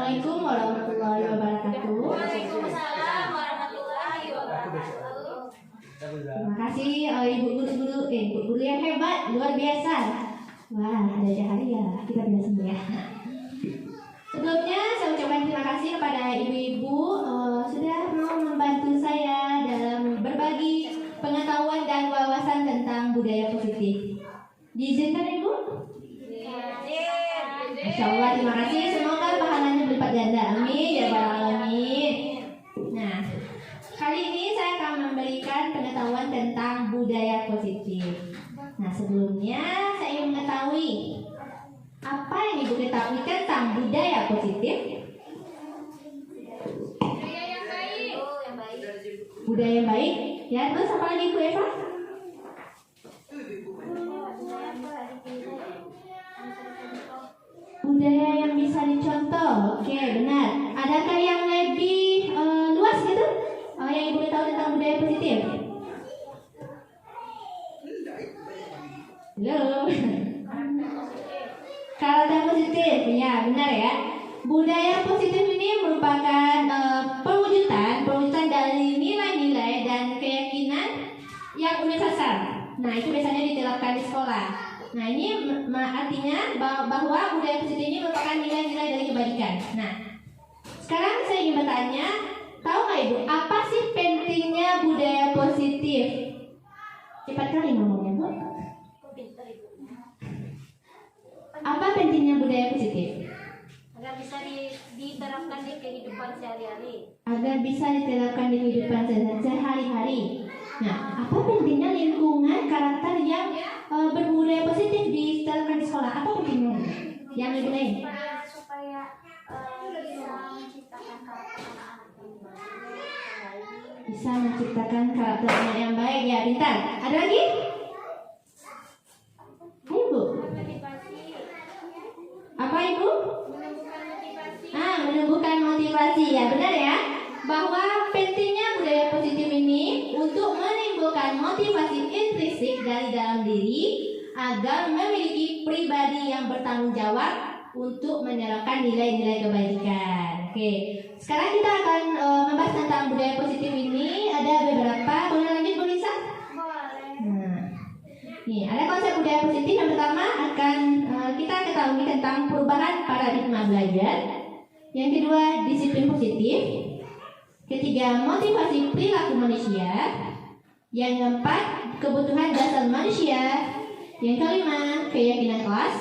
Assalamualaikum warahmatullahi wabarakatuh. Waalaikumsalam warahmatullahi wabarakatuh. Terima kasih ibu guru yang hebat, luar biasa. Wah, ada cahaya, kita bisa sembuh ya. Sebelumnya saya ucapkan terima kasih kepada ibu-ibu sudah mau membantu saya dalam berbagi pengetahuan dan wawasan tentang budaya positif. Diizinkan ibu? Masya Allah, terima kasih. Semoga pahalanya berlipat ganda. Amin ya rabbal alamin. Nah, kali ini saya akan memberikan pengetahuan tentang budaya positif. Nah, sebelumnya saya ingin mengetahui apa yang ibu ketahui tentang budaya positif? Budaya yang baik. Budaya yang baik. Ya, terus apa lagi Bu Eva? Budaya yang bisa dicontoh. Oke, benar. Adakah yang lebih luas gitu? Yang ibu tahu tentang budaya positif? Halo. Karakter positif, ya benar ya. Budaya positif ini merupakan perwujudan dari nilai-nilai dan keyakinan yang universal. Nah, itu biasanya diterapkan di sekolah. Nah, ini artinya bahwa budaya positif ini merupakan nilai-nilai dari kebaikan. Nah, sekarang saya ingin bertanya, tahu nggak ibu, apa sih pentingnya budaya positif? Cepat kali ngomongnya bu. Apa pentingnya budaya positif? Agar bisa diterapkan di kehidupan sehari-hari. Agar bisa diterapkan di kehidupan sehari-hari. Nah, apa pentingnya lingkungan karakter yang berbudaya positif diterapkan di sekolah? Apa pentingnya? Yang lebih lain? Supaya bisa menciptakan karakter anak-anak yang baik. Bisa menciptakan karakter anak yang baik ya, pintar. Ada lagi? Ayo bu. Apa ibu? Menumbuhkan motivasi. Menumbuhkan motivasi ya, benar ya. Bahwa pentingnya budaya positif ini untuk menimbulkan motivasi intrinsik dari dalam diri agar memiliki pribadi yang bertanggung jawab untuk menerapkan nilai-nilai kebaikan. Oke, sekarang kita akan membahas tentang budaya positif ini. Ada beberapa. Boleh lanjut Bu Lisa? Boleh. Nah, nih ada konsep budaya positif. Yang pertama akan kita ketahui tentang perubahan paradigma belajar. Yang kedua, disiplin positif. Ketiga, motivasi perilaku manusia. Yang keempat, kebutuhan dasar manusia. Yang kelima, keyakinan kelas.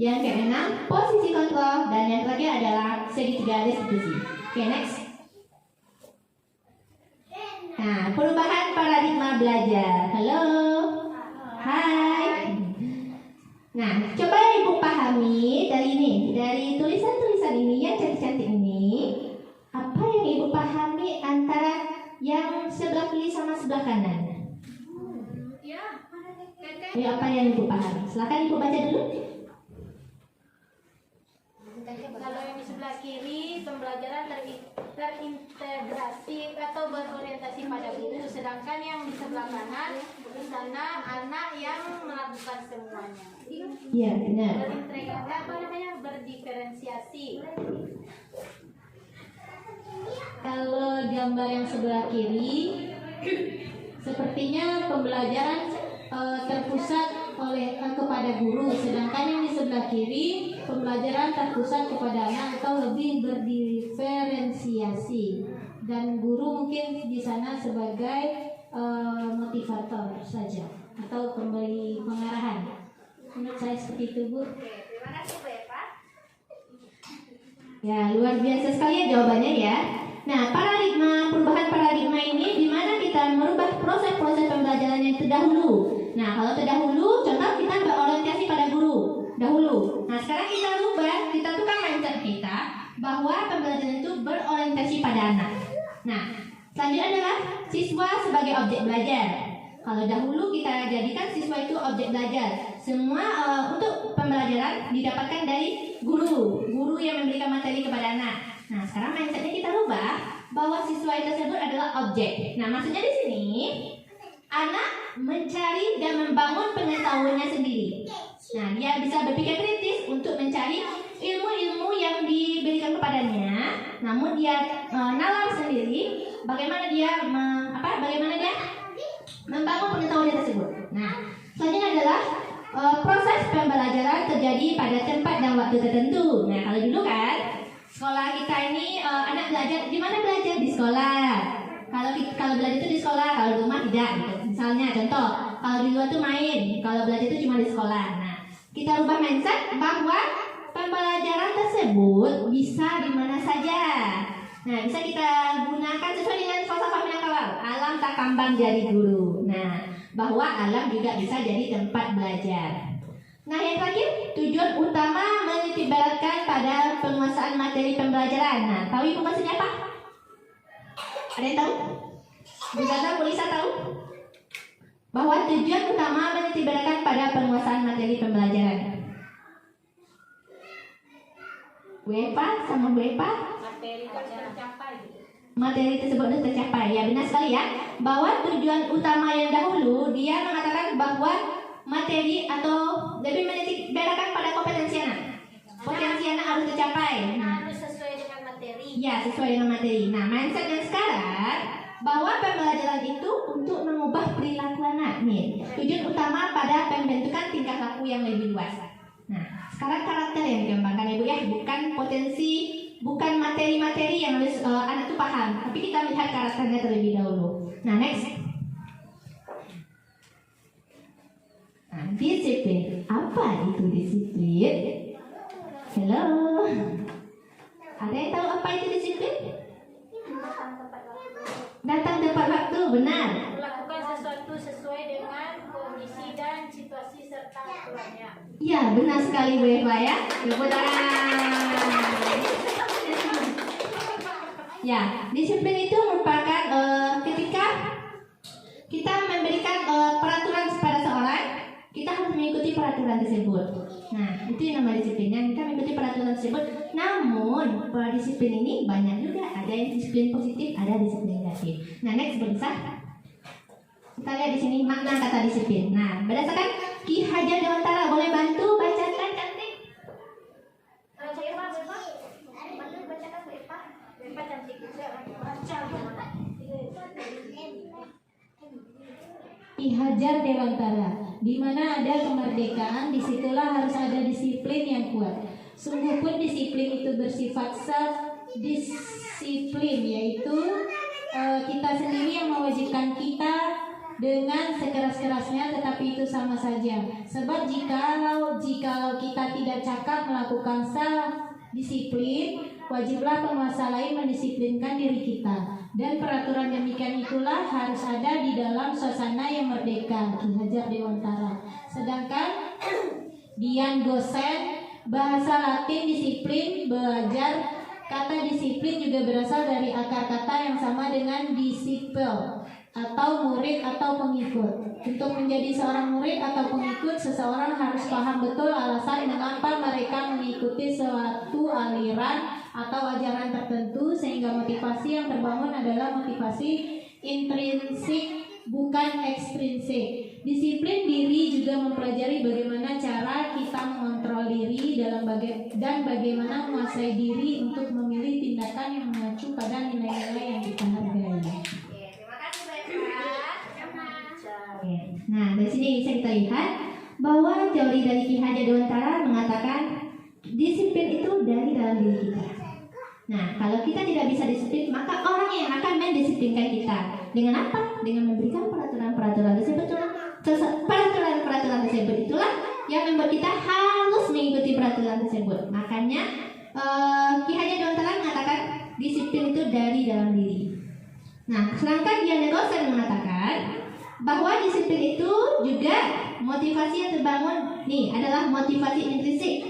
Yang keenam, posisi kontrol. Dan yang terakhir adalah segitiga restitusi. Oke, next. Nah, perubahan paradigma belajar. Halo. Hai. Nah, coba ibu pahami dari tulisan-tulisan ini yang cantik-cantik ini. Apa yang ibu pahami antara yang sebelah kiri sama sebelah kanan? Ya, apa yang ibu pahami? Silakan ibu baca dulu. Kalau yang di sebelah kiri, pembelajaran terintegrasi atau berorientasi pada guru, sedangkan yang di sebelah kanan, di sana anak yang melakukan semuanya. Iya, benar. Berdiferensiasi. Kalau gambar yang sebelah kiri, sepertinya pembelajaran terpusat kepada guru, sedangkan yang di sebelah kiri pembelajaran terpusat kepada anak atau lebih berdiferensiasi, dan guru mungkin di sana sebagai motivator saja atau pemberi pengarahan. Menurut saya seperti itu Bu. Terima kasih Bu Eva. Ya, luar biasa sekali ya jawabannya ya. Nah, perubahan paradigma ini di mana kita merubah proses-proses pembelajaran yang terdahulu. Nah, kalau terdahulu, contoh kita berorientasi pada guru dahulu. Nah, sekarang kita tukar mindset kita bahwa pembelajaran itu berorientasi pada anak. Nah, selanjutnya adalah siswa sebagai objek belajar. Kalau dahulu kita jadikan siswa itu objek belajar. Semua untuk pembelajaran didapatkan dari guru yang memberikan materi kepada anak. Nah, sekarang mindsetnya kita rubah bahwa siswa tersebut adalah objek. Nah, maksudnya di sini anak mencari dan membangun pengetahuannya sendiri. Nah, dia bisa berpikir kritis untuk mencari ilmu-ilmu yang diberikan kepadanya, namun dia nalar sendiri bagaimana dia membangun pengetahuan tersebut. Nah, selanjutnya adalah proses pembelajaran terjadi pada tempat dan waktu tertentu. Nah, kalau dulu kan sekolah kita ini anak belajar di mana belajar di sekolah. Kalau belajar itu di sekolah, kalau di rumah tidak. Gitu. Misalnya contoh, kalau di luar tuh main, kalau belajar itu cuma di sekolah. Nah, kita rubah mindset bahwa pembelajaran tersebut bisa di mana saja. Nah, bisa kita gunakan sesuai dengan falsafah Minangkabau. Alam tak kambang jadi guru. Nah, bahwa alam juga bisa jadi tempat belajar. Nah, yang terakhir, tujuan utama menitikberatkan pada penguasaan materi pembelajaran. Nah, tahu ibu maksudnya apa? Ada yang tahu? Bu Gaga, Bu Lisa tahu? Bahwa tujuan utama menitikberatkan pada penguasaan materi pembelajaran. Bu Epa sama Bu Epa? Materi tersebut harus tercapai. Ya, benar sekali ya. Bahwa tujuan utama yang dahulu dia mengatakan bahwa materi atau lebih menitikberatkan pada kompetensi anak. Potensi anak harus tercapai. Harus sesuai dengan materi. Ya, sesuai dengan materi. Nah, mindset yang sekarang bahwa pembelajaran itu untuk mengubah perilaku anak. Nih, tujuan utama pada pembentukan tingkah laku yang lebih luas. Nah, sekarang karakter yang dikembangkan Ibu ya, bukan potensi, bukan materi-materi yang harus anak itu paham, tapi kita melihat karakternya terlebih dahulu. Nah, next. Nah, disiplin. Apa itu disiplin? Halo. Ada yang tahu apa itu disiplin? Datang tepat waktu, benar. Melakukan sesuatu sesuai dengan kondisi dan situasi serta aturannya. Ya, benar sekali Bu Eva ya. Tepuk tangan. Ya, disiplin itu merupakan ketika kita memberikan peraturan kepada seorang, kita harus mengikuti peraturan tersebut. Nah, itu yang namanya disiplinnya. Kita mengikuti peraturan tersebut. Namun, pola disiplin ini banyak juga. Ada yang disiplin positif, ada disiplin negatif. Nah, next bisa. Kita lihat di sini makna kata disiplin. Nah, berdasarkan Ki Hajar Dewantara, boleh bantu bacakan cantik? Bantu bacakan Bu Epa. Bu Epa cantik juga. Baca gimana? Ki Hajar Dewantara, di mana ada kemerdekaan, disitulah harus ada disiplin yang kuat. Sungguh pun disiplin itu bersifat self-disiplin, yaitu kita sendiri yang mewajibkan kita dengan sekeras-kerasnya, tetapi itu sama saja. Sebab jikalau kita tidak cakap melakukan self-disiplin, wajiblah penguasa lain mendisiplinkan diri kita. Dan peraturan demikian itulah harus ada di dalam suasana yang merdeka. Ki Hajar Dewantara. Sedangkan Dian Gosen, bahasa Latin disiplin, belajar. Kata disiplin juga berasal dari akar kata yang sama dengan disciple, atau murid atau pengikut. Untuk menjadi seorang murid atau pengikut, seseorang harus paham betul alasan mengapa mereka mengikuti suatu aliran atau ajaran tertentu, sehingga motivasi yang terbangun adalah motivasi intrinsik, bukan ekstrinsik. Disiplin diri juga mempelajari bagaimana cara kita mengontrol diri dan bagaimana menguasai diri untuk memilih tindakan yang mengacu pada nilai-nilai yang kita hargai. Terima kasih Bu Epa. Nah, dari sini bisa kita lihat bahwa teori dari Ki Hajar Dewantara mengatakan disiplin itu dari dalam diri kita. Nah, kalau kita tidak bisa disiplin, maka orang yang akan mendisiplinkan kita dengan apa? Dengan memberikan peraturan-peraturan tersebut. Peraturan-peraturan tersebut itulah yang membuat kita harus mengikuti peraturan tersebut. Makanya Ki Hajar Dewantara mengatakan disiplin itu dari dalam diri. Nah, sedangkan Dian Gosen mengatakan bahwa disiplin itu juga motivasi yang terbangun adalah motivasi intrinsik.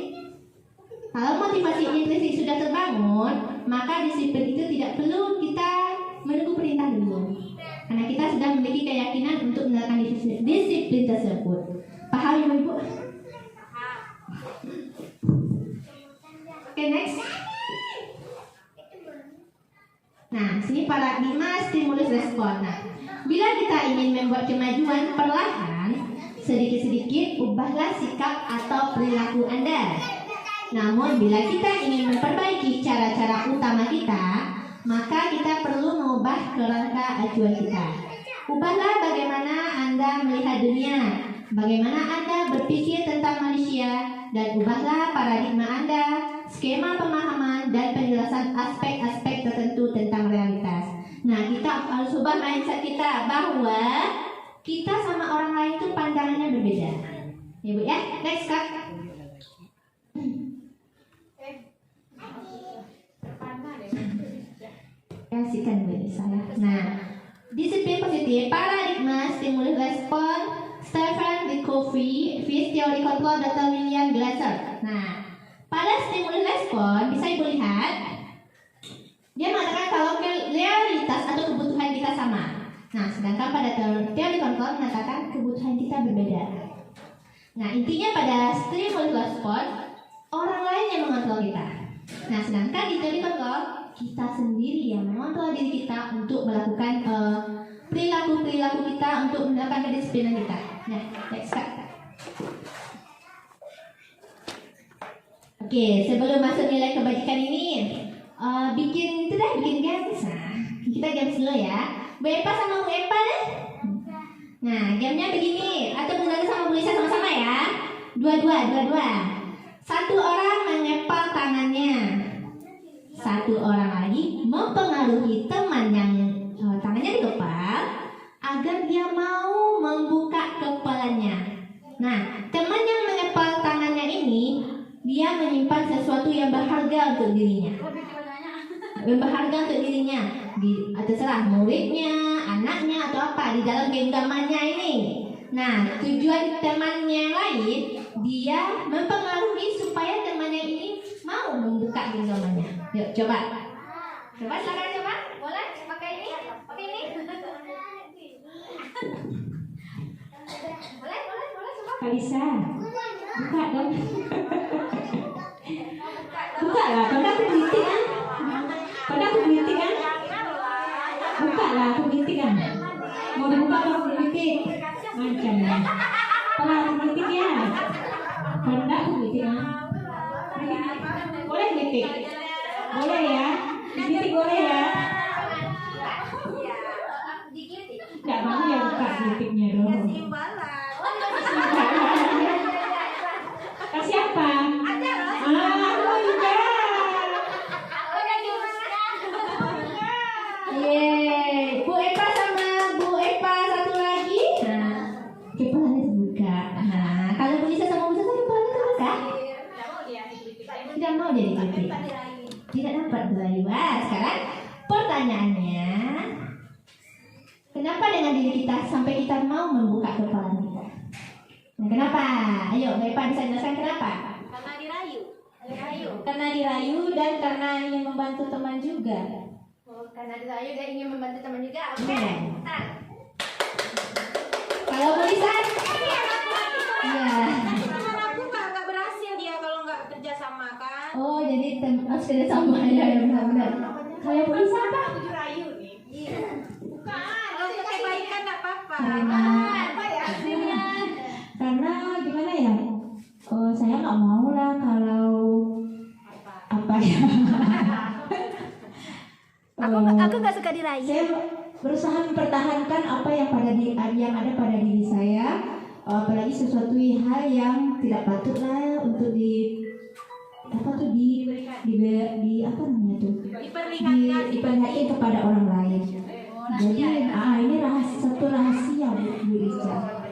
Kalau motivasi intrinsik sudah terbangun, maka disiplin itu tidak perlu kita menunggu perintah dulu, karena kita sudah memiliki keyakinan untuk menerapkan disiplin tersebut. Paham Ibu? Oke, next. Nah, sini paradigma stimulus respon. Nah, bila kita ingin membuat kemajuan perlahan, sedikit-sedikit ubahlah sikap atau perilaku Anda. Namun bila kita ingin memperbaiki cara-cara utama kita, maka kita perlu mengubah kerangka acuan kita. Ubahlah bagaimana Anda melihat dunia, bagaimana Anda berpikir tentang manusia, dan ubahlah paradigma Anda, skema pemahaman, dan penjelasan aspek-aspek tertentu tentang realitas. Nah, kita harus ubah mindset kita bahwa kita sama orang lain itu pandangannya berbeda. Ya Bu ya, next Kak. Kasihkan Bu saya. Nah, disiplin positif, paradigma, stimulus respon, Stephen D. Covey, Fish Theory Control, Dr. William Glasser. Nah, pada stimulus respon bisa Ibu lihat, dia mengatakan kalau realitas atau kebutuhan kita sama. Nah, sedangkan pada teori kontrol mengatakan kebutuhan kita berbeda. Nah, intinya pada stimulus respon, orang lain yang mengontrol kita. Nah, sedangkan di teori kontrol, kita sendiri yang mengontrol diri kita untuk melakukan perilaku-perilaku kita untuk melakukan kedisiplinan kita. Nah, next Kak. Oke, sebelum masuk nilai kebajikan ini, bikin games. Nah, kita games dulu ya. Bu Epa sama Bu Epa deh. Nah, gamenya begini. Atau Bu Zaza sama Bu Lisa sama-sama ya. Dua-dua. Satu orang mengepal tangannya. Satu orang lagi mempengaruhi teman yang tangannya dikepal agar dia mau membuka kepalanya. Nah, teman yang mengepal tangannya ini, dia menyimpan sesuatu yang berharga untuk dirinya. Berharga untuk dirinya, terserah muridnya, anaknya atau apa di dalam genggamannya ini. Nah, tujuan temannya yang lain, dia mempengaruhi supaya temannya ini mau membuka genggamannya. Yuk, coba silakan coba. Boleh pakai ini? Pakai ini? Boleh coba. Kalisa, buka dong. Buka lah, kalau aku gelitik kan? Buka lah, aku gelitik kan? Mau dibuka kalau aku gelitik? Macam ya. Kalau aku gelitik ya? Kalau enggak aku gelitik kan? Boleh gelitik? Boleh ya? Gelitik boleh ya? Enggak mau ya buka gelitiknya dong. Kasih apa? Yeay, Bu Epa sama Bu Epa satu lagi. Nah, kepalanya terbuka. Nah, kalau Bu Lisa sama Bu Lisa kepalanya terbuka. Tidak mau dia dikritik. Tidak dapat belayu. Sekarang pertanyaannya, kenapa dengan diri kita sampai kita mau membuka kepala kita? Nah, kenapa? Ayo, Bu Epa bisa jelaskan kenapa? Karena dirayu. Karena dirayu dan karena ingin membantu teman juga. Karena dirayu dan ingin membantu teman juga. Oke. Kalau Bu Lisa? Iya. Teman aku nggak berhasil dia kalau nggak kerja sama kan. Oh, jadi harus kerja sama ya, benar-benar. Kalau Bu Lisa apa? Aku dirayu nih. Iya. Bukan. Kalau untuk kebaikan nggak apa-apa. Karena gimana ya? Saya nggak mau lah kalau apa ya? Aku nggak suka dirayu. Saya berusaha mempertahankan apa yang ada pada diri saya, apalagi sesuatu hal yang tidak patut lah untuk di apa diperlihatkan kepada orang lain. Jadi ini satu rahasia Bu Rizka.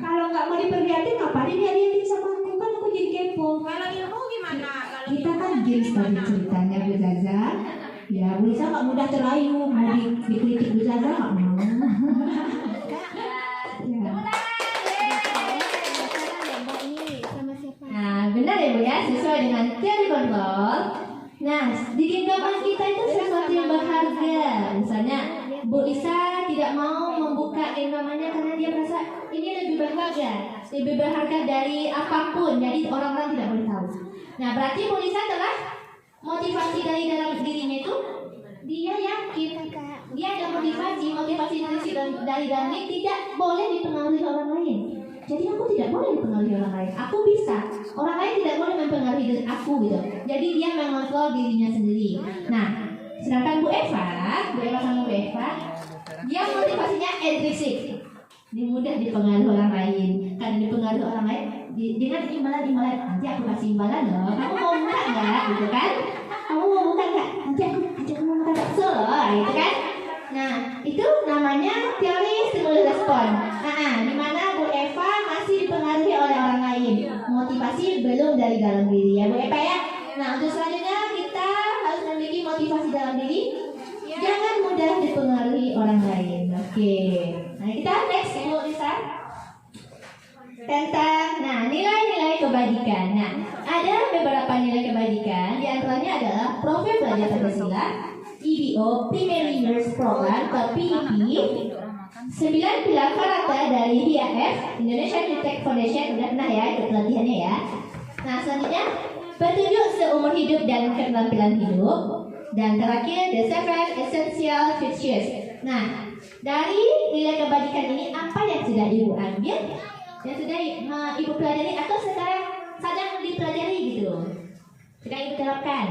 Kalau nggak mau diperlihatin, ngapain dia sama aku? Kan aku jadi kepo. Kalau ilmu gimana? Kita kan games tadi ceritanya Bu Zaza. Ya, Bu Lisa nggak mudah terayu, mau dikritik Bu Zaza nggak mau. Ya. Nah, benar ya Bu ya, sesuai dengan teori kontrol. Nah, di genggaman kita itu sesuatu yang berharga. Misalnya, Bu Lisa tidak mau membuka genggamannya karena dia merasa ini lebih berharga dari apapun. Jadi orang-orang tidak boleh tahu. Nah, berarti Bu Lisa telah motivasi dari dalam dirinya itu, dia yakin dia ada motivasi dari dalamnya tidak boleh dipengaruhi orang lain. Jadi aku tidak boleh dipengaruhi orang lain. Aku bisa. Orang lain tidak boleh mempengaruhi diri aku gitu. Jadi dia mengontrol dirinya sendiri. Nah, sedangkan Bu Eva sama Bu Eva, dia motivasinya intrinsik. Dia mudah dipengaruhi orang lain. Karena dipengaruhi orang lain dengan imbalan-imbalan. Nanti aku kasih imbalan loh. Kamu mau buka nggak? Gitu kan? Kamu mau buka nggak? Nanti aku ajak kamu makan bakso loh, gitu kan? Nah, itu namanya teori stimulus respon. Di mana Bu Eva masih dipengaruhi oleh orang lain. Motivasi belum dari dalam diri ya Bu Eva ya. Nah, untuk selanjutnya kita harus memiliki motivasi dalam diri. Jangan mudah dipengaruhi orang lain. Oke. Nah, kita next Bu Lisa. Tentang nilai-nilai kebajikan. Nah, ada beberapa nilai kebajikan. Di antaranya adalah Profil Pelajar Pancasila, IBO Primary Years Program atau PIP, 9 pilar karakter dari IAF Indonesian Tech Foundation. Udah pernah ya ikut pelatihannya ya. Nah, selanjutnya petunjuk seumur hidup dan keterampilan hidup. Dan terakhir The 7 Essential Virtues. Nah, dari nilai kebajikan ini apa yang sudah Ibu ambil? Yang sudah Ibu pelajari atau sekarang sedang dipelajari gitu? Sedang Ibu terapkan?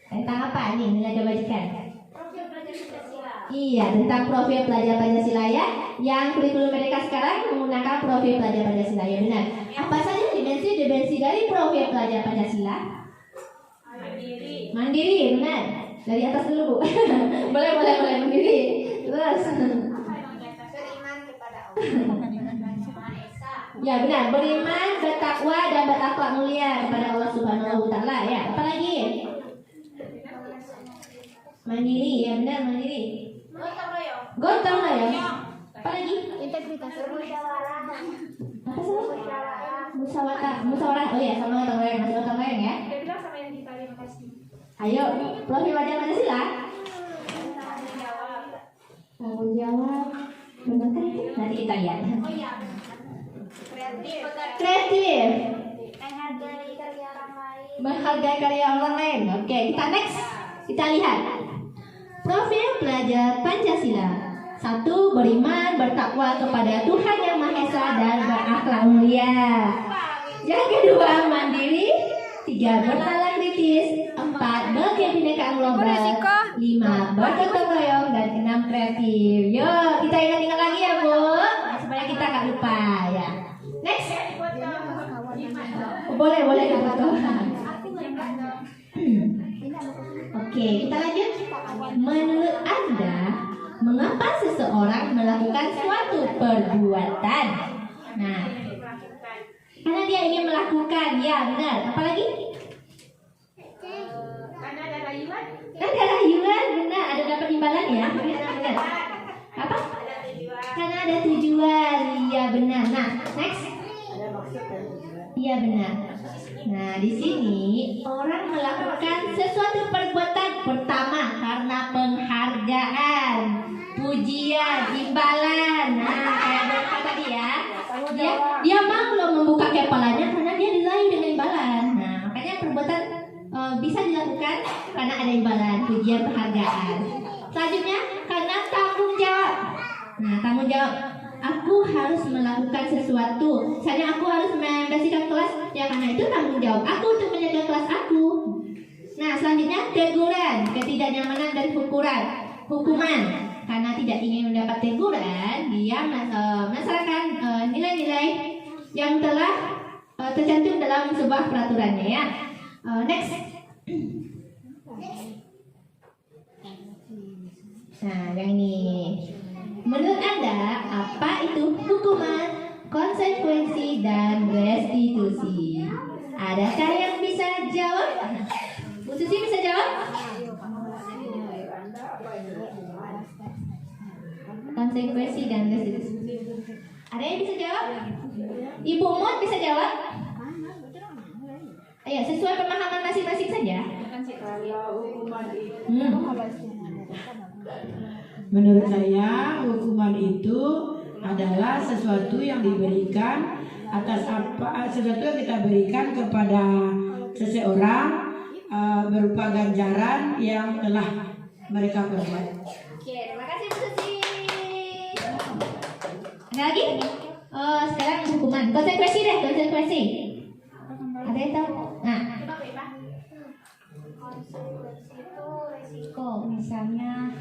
Tentang apa nih nilai kebajikan? Profil pelajar Pancasila. Iya, tentang profil pelajar Pancasila ya. Yang kurikulum mereka sekarang menggunakan profil pelajar Pancasila ya, benar. Apa saja dimensi dari profil pelajar Pancasila? Mandiri, benar. Dari atas dulu Bu. boleh mandiri. Terus. Beriman kepada Allah. Maha Esa. Ya benar, beriman, bertakwa dan berakhlak mulia kepada Allah Subhanahu wa taala ya. Apalagi? Mandiri, ya benar mandiri. Gotong royong. Apalagi? Integritas. Bermusyawarah. Apa sih? Musyawarah. Oh ya, sama gotong royong, masih gotong royong ya. Dia bilang sama yang kita terima kasih. Ayo, profil wajah Pancasila. Jawab. Tanggung jawab. Benar kan itu? Nanti kita lihat. Oh iya. Kreatif. Menghargai karya orang lain. Menghargai karya orang lain. Oke, kita next. Kita lihat. Profil pelajar Pancasila. 1. Beriman, bertakwa kepada Tuhan Yang Maha Esa dan berakhlak mulia. Yang kedua, mandiri. 3. Bernalar kritis. 4. Berkebinekaan global. 5. Bergotong royong. Dan 6. Kreatif. Yuk, kita ingat-ingat lagi ya Bu, supaya kita gak lupa ya. Next. Boleh foto. Oke, kita lanjut. Menurut Anda, mengapa seseorang melakukan suatu perbuatan? Nah, karena dia ingin melakukan, ya benar. Apalagi? Karena ada rayuan. Ada rayuan, benar. Ada dapat imbalan ya? Benar. Apa? Karena ada tujuan, iya benar. Nah, next. Iya benar. Nah, di sini orang melakukan sesuatu perbuatan pertama karena penghargaan, pujian, imbalan. Nah, kayak berkata tadi ya. Dia mau loh membuka kepalanya karena dia dirayu dengan imbalan. Nah, makanya perbuatan bisa dilakukan karena ada imbalan, pujian, penghargaan. Selanjutnya karena tanggung jawab. Nah, tanggung jawab. Aku harus melakukan sesuatu. Misalnya aku harus membersihkan kelas, ya karena itu tanggung jawab aku untuk menjaga kelas aku. Nah, selanjutnya teguran, ketidaknyamanan dan hukuman. Karena tidak ingin mendapat teguran, dia melaksanakan nilai-nilai yang telah tercantum dalam sebuah peraturannya ya. Next. Nah, yang ini. Menurut Anda, apa itu hukuman, konsekuensi, dan restitusi? Adakah yang bisa jawab? Bu Susi bisa jawab? Konsekuensi dan restitusi. Ada yang bisa jawab? Ibu Mut bisa jawab? Ayo, sesuai pemahaman masing-masing saja. Menurut saya, hukuman itu adalah sesuatu yang diberikan atas sesuatu yang kita berikan kepada seseorang berupa ganjaran yang telah mereka perbuat. Oke, terima kasih Bu Susi. Ada lagi? Sekarang hukuman. Konsekuensi deh, konsekuensi. Ada yang tahu? Nah, Konsekuensi itu resiko. misalnya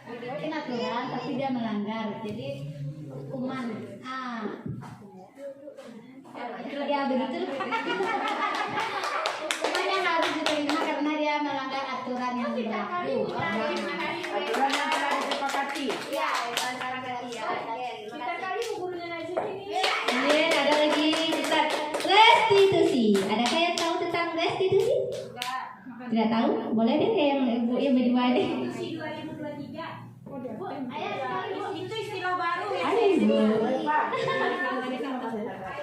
Dibikin aturan tapi dia melanggar. Jadi hukuman. Ya begitu. Hukumannya harus diterima karena dia melanggar aturan yang berlaku. Aturan yang telah disepakati. Iya, kita kali gurunya aja ini. kemudian ada lagi tentang restitusi. Adakah yang tahu tentang restitusi? Tidak tahu? Boleh deh yang berdua deh. Isi 2023. Bu, ayo itu istilah baru ya. Ayo, Bu.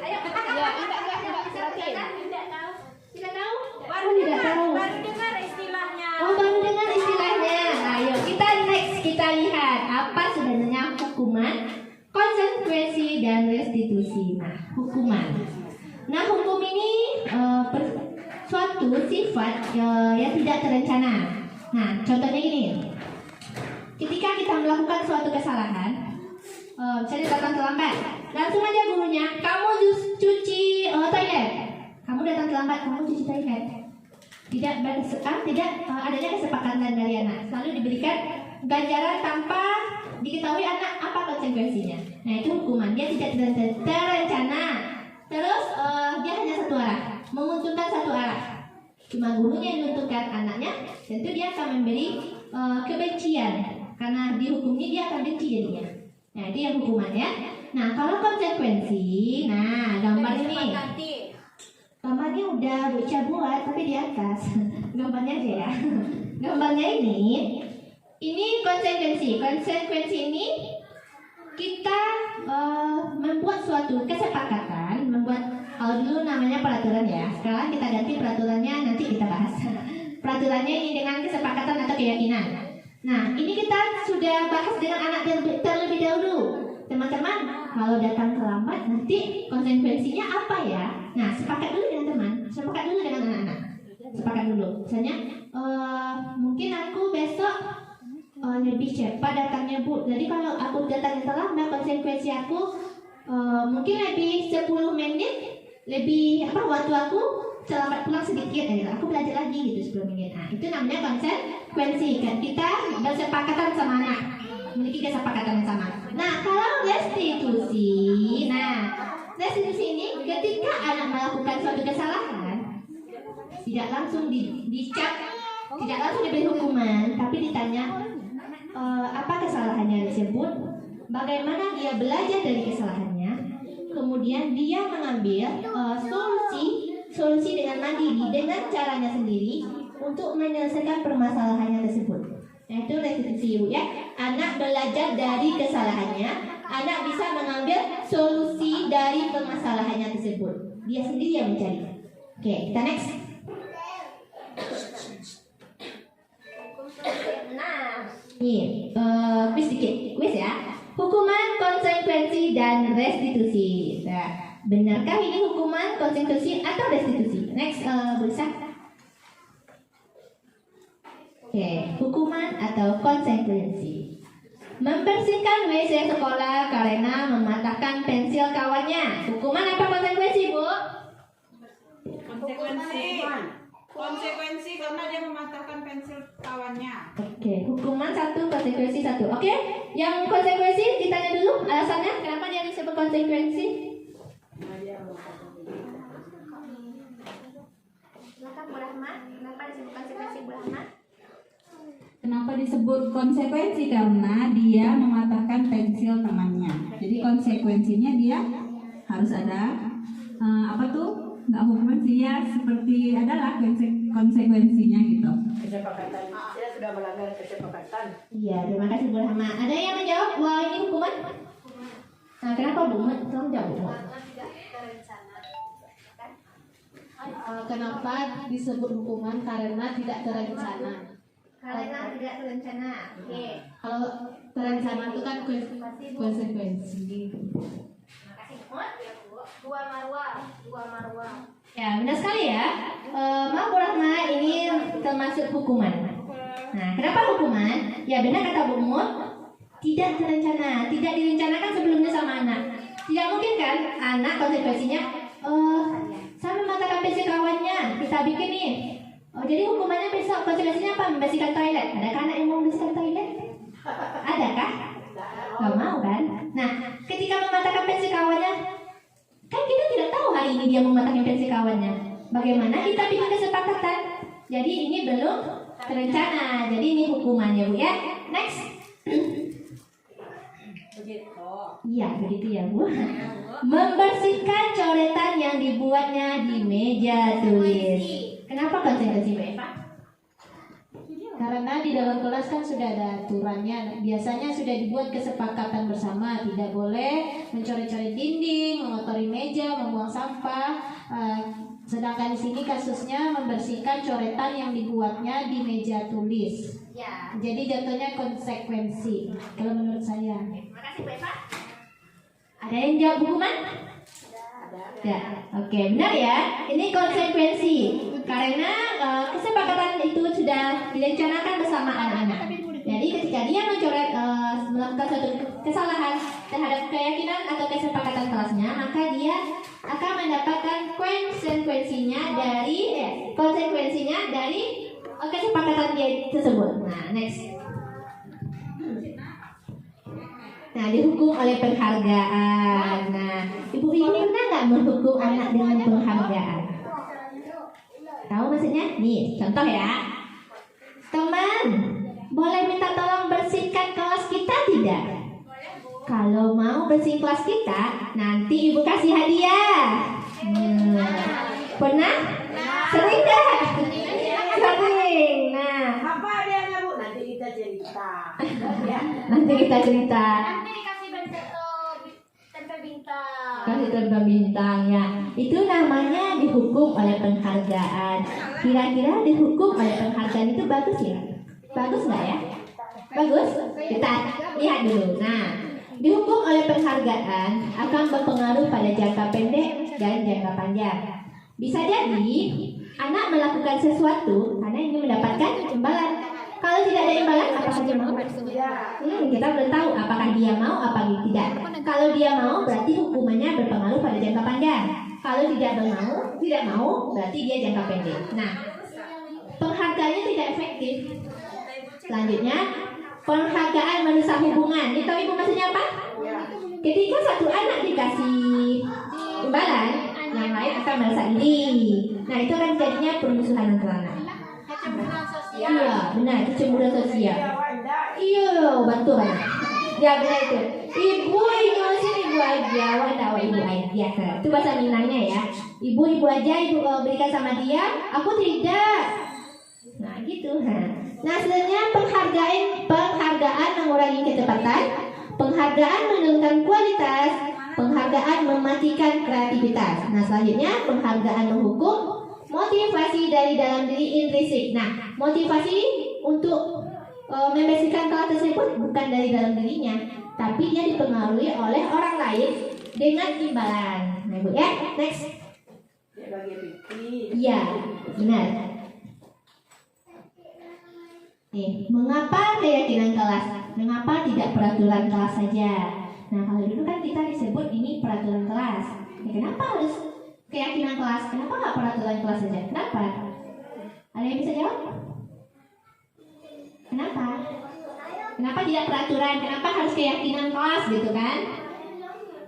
Ayo, tidak tahu. Tidak tahu? Baru Oh, tidak dengar, tahu. baru dengar istilahnya. Oh, baru dengar istilahnya. Ayo kita next kita lihat apa sebenarnya hukuman, konsekuensi dan restitusi. Nah, hukuman. Nah, hukum ini suatu sifat yang tidak terencana. Nah, contohnya gini. Ketika kita melakukan suatu kesalahan, misalnya datang terlambat, langsung aja gurunya, kamu cuci toilet. Kamu datang terlambat, kamu cuci toilet. Tidak adanya kesepakatan dari anak. Selalu diberikan ganjaran tanpa diketahui anak apa konsekuensinya. Nah, itu hukuman. Dia tidak terencana. Terus dia hanya satu arah, menguntungkan satu arah. Cuma gurunya yang menguntungkan anaknya, tentu dia akan memberi kebencian. Karena dihukumi dia akan benci jadinya. Nah, itu yang hukumannya. Nah, kalau konsekuensi, nah gambar ini. Gambarnya udah bocah buat tapi di atas. Gambarnya aja ya. Gambarnya ini konsekuensi. Konsekuensi ini kita membuat suatu kesepakatan, kalau dulu namanya peraturan ya. Sekarang kita ganti peraturannya, nanti kita bahas. Peraturannya ini dengan kesepakatan atau keyakinan. Nah, ini kita sudah bahas dengan anak terlebih dahulu. Teman-teman, kalau datang terlambat nanti konsekuensinya apa ya? Nah, sepakat dulu dengan teman, sepakat dulu dengan anak-anak. Sepakat dulu. Misalnya, mungkin aku besok lebih cepat datangnya, Bu. Jadi kalau aku datangnya terlambat, konsekuensi aku mungkin lebih 10 menit, lebih waktu aku terlambat pulang sedikit aja. Aku belajar lagi gitu 10 menit. Nah, itu namanya konsekuensi. Kita bersepakatan sama anak, memiliki kesepakatan yang sama. Nah, kalau restitusi, restitusi ini ketika anak melakukan suatu kesalahan, tidak langsung dicap, tidak langsung diberi hukuman, tapi ditanya apa kesalahannya tersebut, bagaimana dia belajar dari kesalahannya, kemudian dia mengambil solusi dengan mandiri dengan caranya sendiri untuk menyelesaikan permasalahannya tersebut. Nah, itu restitusi, Ibu ya. Anak belajar dari kesalahannya, anak bisa mengambil solusi dari permasalahannya tersebut. Dia sendiri yang mencari. Oke, kita next. Nah, ini quiz dikit, quiz ya. Hukuman, konsekuensi dan restitusi. Nah, benarkah ini hukuman, konsekuensi atau restitusi? Next, bisa. Oke, hukuman atau konsekuensi. Membersihkan WC sekolah karena mematahkan pensil kawannya. Hukuman apa konsekuensi, Bu? Konsekuensi karena dia mematahkan pensil kawannya. Oke, hukuman satu, konsekuensi satu. Oke, yang konsekuensi ditanya dulu alasannya kenapa dia disebut konsekuensi. Silakan Bu Rahmat, kenapa disebut konsekuensi, Bu Rahmat? Kenapa disebut konsekuensi? Karena dia mematahkan pensil temannya. Jadi konsekuensinya dia harus ada nggak hukuman sih ya, seperti adalah konsekuensinya gitu. Kesepakatan. Dia sudah melanggar kesepakatan. Iya, terima kasih Bu Rahmat. Ada yang menjawab bahwa ini hukuman? Nah, kenapa Bu? Tolong jawab Bu. Kenapa disebut hukuman? Karena tidak terencana. Karena tidak terencana. Oke. Kalau terencana itu kan konsekuensi. Dua marwah. Ya, benar sekali ya. Maaf Bu Rahmat, ini termasuk hukuman. Nah, kenapa hukuman? Ya benar kata Bu Mut. tidak terencana, tidak direncanakan sebelumnya sama anak. Tidak mungkin kan anak konsekuensinya, saya mematahkan pensil kawannya, kita bikin nih. Jadi hukumannya besok konsekuensinya apa? Membersihkan toilet. Adakah anak yang mau membersihkan toilet? Adakah? Gak mau kan? Nah, ketika mematahkan pensil kawannya, kan kita tidak tahu hari ini dia mematahkan pensil kawannya. Bagaimana kita bikin kesepakatan? Jadi ini belum terencana. Jadi ini hukumannya, Bu ya. Next. Iya, begitu ya, Bu. Membersihkan coretan yang dibuatnya di meja tulis. Kenapa konsekuensi, Bu Eva? Karena di dalam kelas kan sudah ada aturannya. Biasanya sudah dibuat kesepakatan bersama, tidak boleh mencoret-coret dinding, mengotori meja, membuang sampah. Sedangkan di sini kasusnya membersihkan coretan yang dibuatnya di meja tulis. Ya. Jadi jatuhnya konsekuensi. Kalau menurut saya. Makasih, Bu Eva. Ada yang jawab hukuman? Ya, oke, benar ya. Ini konsekuensi karena kesepakatan itu sudah direncanakan bersama anak-anak. Jadi ketika dia melakukan suatu kesalahan terhadap keyakinan atau kesepakatan kelasnya, maka dia akan mendapatkan konsekuensinya dari kesepakatan dia tersebut. Nah, next. Nah, dihukum oleh penghargaan. Nah, ibu-ibu pernah nggak menghukum anak dengan penghargaan? Tahu maksudnya? Nih, contoh ya. Teman, boleh minta tolong bersihkan kelas kita tidak? Kalau mau bersih kelas kita, nanti ibu kasih hadiah. Pernah? Sering nggak? Sering. Nah, Apa hadiahnya, Bu? Nanti kita cerita. Ya. nanti kita cerita. Nanti dikasih tempel bintang. Kasih tempel bintang ya. Itu namanya dihukum oleh penghargaan. Kira-kira dihukum oleh penghargaan itu bagus ya? Bagus nggak ya? Bagus? Kita lihat dulu. Nah, dihukum oleh penghargaan akan berpengaruh pada jangka pendek dan jangka panjang. Bisa jadi anak melakukan sesuatu karena ingin mendapatkan imbalan. Kalau tidak ada imbalan, apakah dia mau? Kita belum tahu apakah dia mau apa tidak. Kalau dia mau, berarti hukumannya berpengaruh pada jangka panjang. Kalau tidak mau, berarti dia jangka pendek. Nah, penghargaannya tidak efektif. Selanjutnya, penghargaan merusak hubungan. Ini tahu ibu maksudnya apa? Ketika satu anak dikasih imbalan, yang lain akan merasa iri. Nah, itu kan jadinya permusuhan antara anak. Kecemburuan sosial. Iya, benar, kecemburuan sosial. Iya, betul kan? Ya benar itu. Ibu sini ibu aja, wadah ibu aja. Itu bahasa Minangnya ya. Ibu aja, ibu berikan sama dia, aku tidak. Nah gitu. Nah sebenarnya penghargaan mengurangi kecepatan, penghargaan menurunkan kualitas, penghargaan mematikan kreativitas. Nah selanjutnya penghargaan menghukum, motivasi dari dalam diri intrinsik. Nah motivasi untuk membersihkan kelas tersebut bukan dari dalam dirinya, tapi dia dipengaruhi oleh orang lain dengan imbalan. Nah ibu ya, next. Dia bagi pipi. Iya, benar. Nih, mengapa keyakinan kelas? Mengapa tidak peraturan kelas saja? Nah, kalau dulu kan kita disebut ini peraturan kelas. Ya, kenapa harus keyakinan kelas? Kenapa nggak peraturan kelas saja? Kenapa? Ada yang bisa jawab? Kenapa? Kenapa tidak peraturan? Kenapa harus keyakinan kelas gitu kan?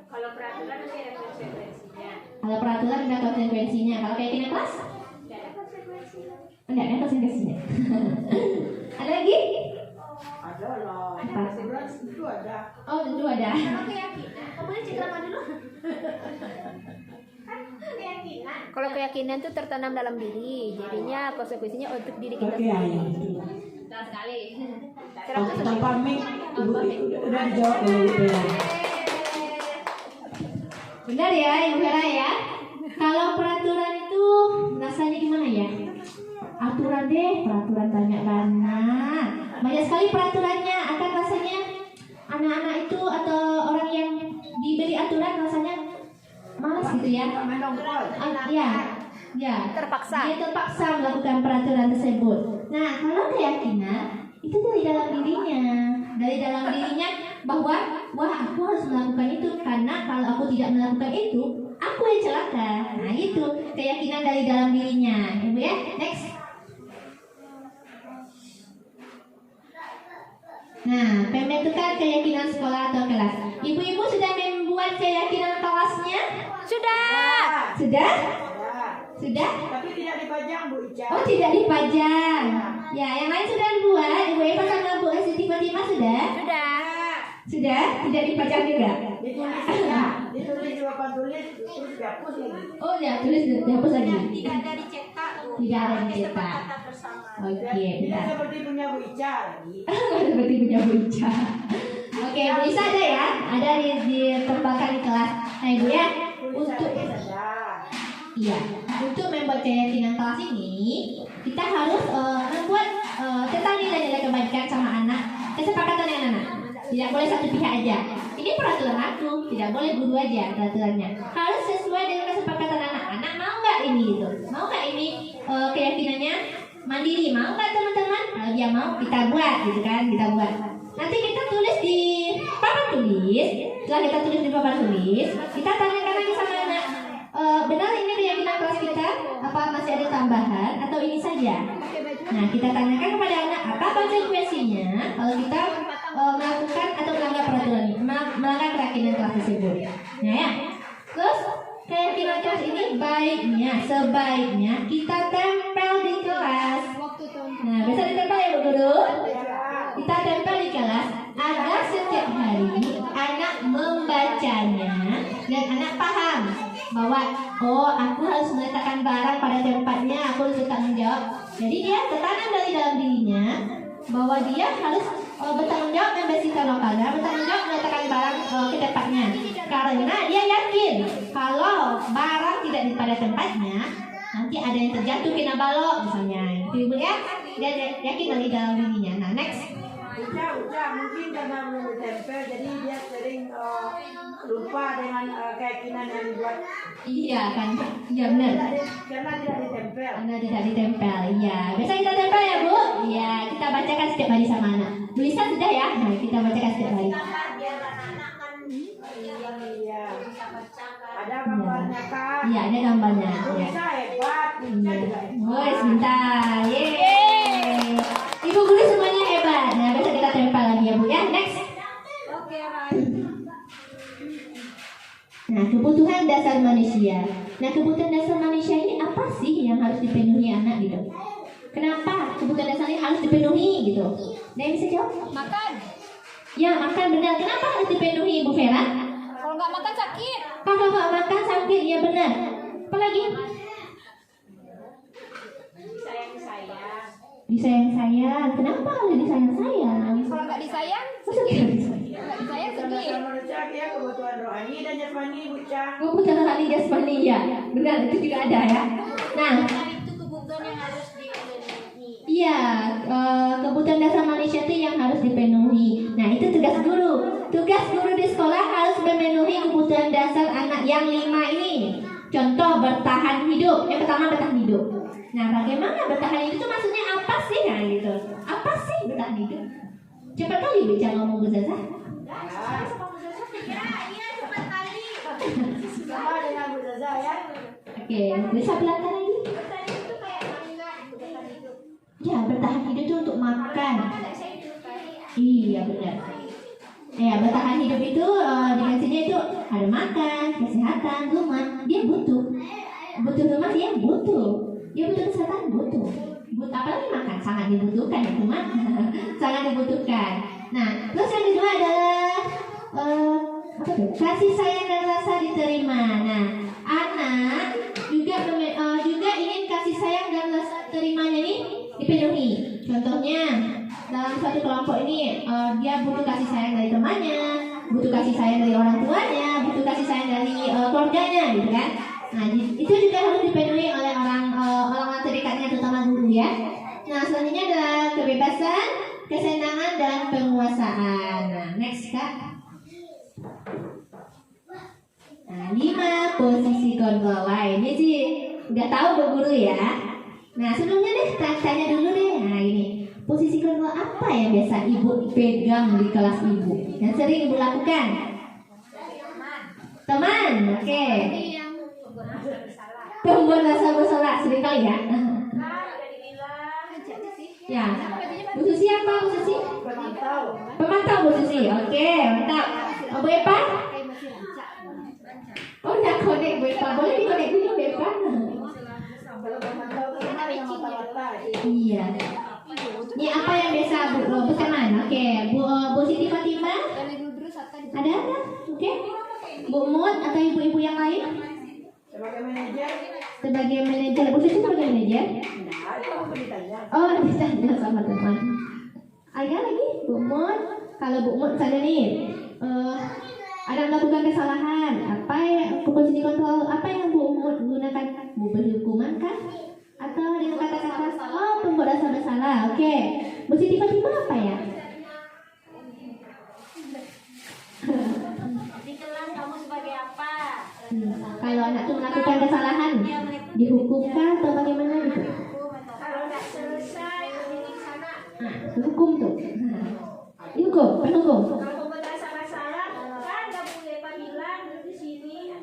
Kalau peraturan nanti ada konsekuensinya. Kalau peraturan ada konsekuensinya. Kalau keyakinan kelas? Tidak ada konsekuensinya. Enggak ada konsekuensinya. Ada lagi? Ada loh. Apa? Sebelas itu ada. Oh, tentu ada. Kalau keyakinan, kamu boleh cerita dulu. Keyakinan. Kalau keyakinan itu tertanam dalam diri, jadinya konsekuensinya untuk diri kita Pakai sendiri. ayam. Betul sekali. Tanpa mic, udah dijawab dulu ya. Benar ya, Ibu Vera ya. Kalau peraturan itu rasanya gimana ya? Aturan deh, peraturan banyak banget. Banyak sekali peraturannya. Akan rasanya anak-anak itu atau orang yang diberi aturan rasanya malas gitu ya. Ya. Terpaksa. Dia terpaksa melakukan peraturan tersebut. Nah, kalau keyakinan itu dari dalam dirinya, bahwa wah aku harus melakukan itu karena kalau aku tidak melakukan itu aku yang celaka. Nah itu keyakinan dari dalam dirinya, ibu ya. Next. Nah, pembentukan keyakinan sekolah atau kelas. Ibu-ibu sudah membuat keyakinan kelasnya? Sudah. Sudah? Ya. Sudah? Tapi tidak dipajang Bu Ica. Oh, tidak dipajang. Ya, yang lain sudah buat. Ibu Eva sama Bu Siti Fatimah sudah? Sudah. Sudah? Tidak dipajang juga? Ditulis ya. Ditulis di papan tulis terus dihapus lagi. Oh, ya, tulis dihapus lagi. Tidak ada dicetak, Bu. Tidak ada Pakai dicetak. sepakatan bersama. Oke, Tidak bentar. seperti punya Bu Ica lagi. Seperti punya Bunca. Oke, bisa ada ya? Ada ditempatkan di kelas. Nah, Ibu ya, untuk saja. iya, untuk membuat keyakinan kelas ini, kita harus membuat tentang nilai-nilai kebaikan sama anak. Kesepakatan dengan anak. Tidak boleh satu pihak aja. Ini peraturan aku, tidak boleh guru aja peraturannya. Harus sesuai dengan kesepakatan anak. Anak mau nggak ini itu? Mau nggak ini keyakinannya mandiri? Mau nggak teman-teman? Kalau dia mau, kita buat gitu kan? Kita buat. Nanti kita tulis di papan tulis. Setelah kita tulis di papan tulis, kita tanyakan lagi sama anak. Benar ini keyakinan kelas kita? Apa masih ada tambahan atau ini saja? Nah, kita tanyakan kepada anak apa konsekuensinya kalau kita melakukan atau melanggar peraturan ini, melanggar keyakinan kelas tersebut. Nah ya, terus keyakinan kelas ini sebaiknya kita tempel di kelas. Nah, bisa ditempel ya Bu Guru? Kita tempel di kelas agar setiap hari anak membacanya dan anak paham bahwa oh aku harus meletakkan barang pada tempatnya, aku harus bertanggung jawab. Jadi dia tertanam dari dalam dirinya bahwa dia harus bertanggung jawab membersihkan lokalnya, bertanggung jawab meletakkan barang ke tempatnya. Karena dia yakin kalau barang tidak pada tempatnya nanti ada yang terjatuh kena balok misalnya. Itu Ibu ya, dia yakin dari dalam dirinya. Nah next. Uca mungkin karena belum ditempel jadi dia sering lupa dengan keyakinan yang dibuat. Iya kan, iya benar. Karena tidak ditempel. Karena tidak ditempel, iya. Biasa kita tempel ya Bu? Iya, kita bacakan setiap hari sama anak. Tulisan sudah ya? Nah, kita bacakan setiap hari. Biar anak-anak kan Iya. bisa baca kan. Ada gambarnya kan. Iya, ada gambarnya. Bu Ya. Ica hebat. Bu Ica juga hebat. Oh, sebentar. Yeay. Ibu guru semuanya hebat. Nah, besok kita tempel lagi ya Bu ya. Next. Oke, Nah, kebutuhan dasar manusia. Nah, kebutuhan dasar manusia ini apa sih yang harus dipenuhi anak gitu? Kenapa kebutuhan dasar ini harus dipenuhi gitu? Nah, yang bisa jawab? Makan. Ya, makan benar. Kenapa harus dipenuhi Bu Vera? Kalau nggak makan sakit. Kalau nggak makan sakit, ya benar. Apalagi? sayang-sayang. Disayang-sayang. Kenapa harus disayang-sayang? Kalau nggak disayang, Masa tidak disayang? nggak disayang Dasar sedih. manusia dia kebutuhan rohani dan jasmani Bu Ica. Kebutuhan rohani jasmani ya. Benar, itu juga ada ya. Nah, Itu kebutuhan yang harus dipenuhi. iya, kebutuhan dasar manusia itu yang harus dipenuhi. Nah, itu tugas guru. Tugas guru di sekolah harus memenuhi kebutuhan dasar anak yang 5 ini. Contoh bertahan hidup. Yang pertama bertahan hidup. Nah, bagaimana bertahan hidup itu maksudnya apa sih? Nah, gitu. Apa sih bertahan hidup? Cepat kali bicara ngomong Bu Zaza. Iya, cepat kali. Sama dengan Bu Zaza ya. Oke, bisa belakang lagi? Bertahan itu kayak mangga, bertahan hidup. Ya, bertahan hidup itu untuk makan. Ada saya hidup kali. Iya, benar. Ya, bertahan hidup itu dimensinya itu ada makan, kesehatan, rumah. Dia butuh. Butuh rumah dia butuh. Dia butuh kesehatan butuh. Apalagi makan sangat dibutuhkan ya teman. Sangat dibutuhkan. Nah, terus yang kedua adalah apa tuh? Kasih sayang dan rasa diterima. Nah, anak juga ingin kasih sayang dan rasa terimanya ini dipenuhi. Contohnya dalam suatu kelompok ini dia butuh kasih sayang dari temannya, butuh kasih sayang dari orang tuanya, butuh kasih sayang dari keluarganya, gitu kan? Nah, itu juga harus dipenuhi oleh orang-orang terdekatnya, terutama guru ya. Nah, selanjutnya adalah kebebasan, kesenangan dan penguasaan. Nah, next Kak. Nah, 5 posisi kontrol. Wah, ini sih udah tahu Bu Guru ya. Nah, sebelumnya deh tanya dulu deh. Nah, ini posisi kontrol apa yang biasa ibu pegang di kelas ibu? Yang sering ibu lakukan? Teman, oke. Pembuat rasa bersalah sering kali ya. Ya, Bu Susi apa Bu Susi? Pemantau Bu Susi, oke, mantap. Bu Epa? Oh, udah konek Bu Epa, boleh dikonek dulu Bu Epa? Iya. Ini apa yang biasa Bu teman? Oke, Bu Siti Fatimah? Ada? Oke. Bu Mut atau ibu-ibu yang lain? Sebagai manajer. Bu Siti sebagai manajer? Oh, ditanya sama teman. Ada lagi? Bu Mut? Kalau Bu Mut misalnya nih, ada melakukan kesalahan, apa yang posisi kontrol apa yang Bu Mut gunakan? Bu beri hukuman kah? Atau dengan kata-kata pembuat rasa bersalah? Oke. Bu Siti Fatimah apa ya? Di kelas kamu sebagai apa? Kalau anak itu melakukan kesalahan, dihukumkah atau bagaimana gitu? Kalau nggak selesai di sana. Hukum tuh. Dihukum, penhukum. Kalau pembuat rasa bersalah kan nggak boleh bilang di sini.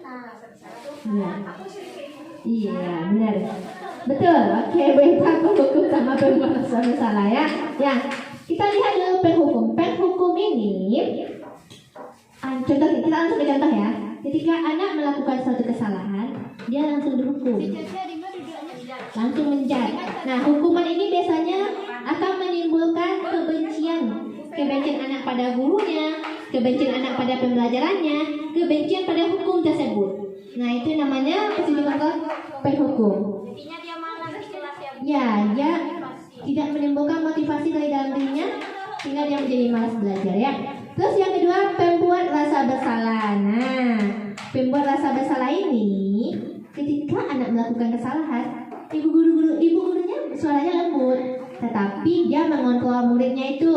Iya. Aku sering kayak gitu. Iya, benar. Betul. Oke, baik hukum sama pembuat rasa bersalah ya. Ya, kita lihat dulu penhukum. Penhukum ini, contoh kita langsung ke contoh ya. Ketika anak melakukan suatu kesalahan, dia langsung dihukum. Langsung menjat. Nah, hukuman ini biasanya akan menimbulkan kebencian anak pada gurunya, kebencian anak pada pembelajarannya, kebencian pada hukum tersebut. Nah, itu namanya posisi kontrol penhukum. Intinya dia malas di kelas ya. Ya, dia tidak menimbulkan motivasi dari dalam dirinya, sehingga dia menjadi malas belajar ya. Terus yang kedua, pembuat rasa bersalah. Nah, pembuat rasa bersalah ini ketika anak melakukan kesalahan, ibu gurunya suaranya lembut, tetapi dia mengontrol muridnya itu.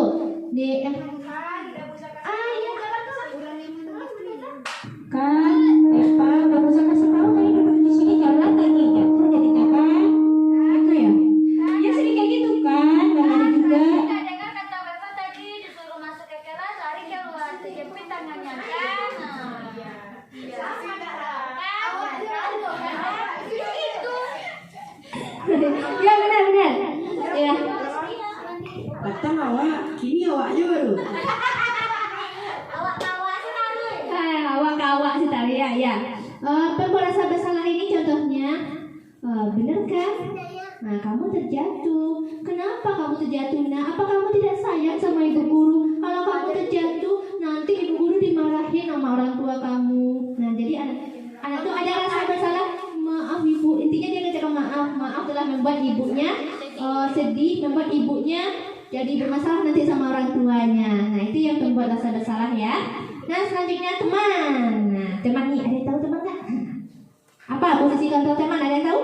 Kan Epa udah bisa kasih tahu tadi duduk di sini karena tadi jatuh jadinya kan gitu ya. Ya sering kayak gitu kan, dan ada juga. Dengar kata Bapak tadi disuruh masuk ke kelas, lari keluar, dijepit tangannya kan. Sama kan? Ya benar. Ya. Datang awak, kini awaknya baru. Awak sih tadi ya. Pembuat rasa bersalah ini contohnya, benar kan? Nah, kamu terjatuh. Kenapa kamu terjatuh? Nah, apa kamu tidak sayang sama ibu guru? Kalau kamu terjatuh, nanti ibu guru dimarahin sama orang tua kamu. Nah, jadi anak tuh ada rasa bersalah. Maaf ibu, intinya dia katakan maaf telah membuat ibunya sedih, membuat ibunya jadi bermasalah nanti sama orang tuanya. Nah, itu yang membuat rasa bersalah ya. Nah, selanjutnya teman. Nah, teman nih, ada yang tahu teman nggak? Apa posisi kontrol teman? Ada yang tahu?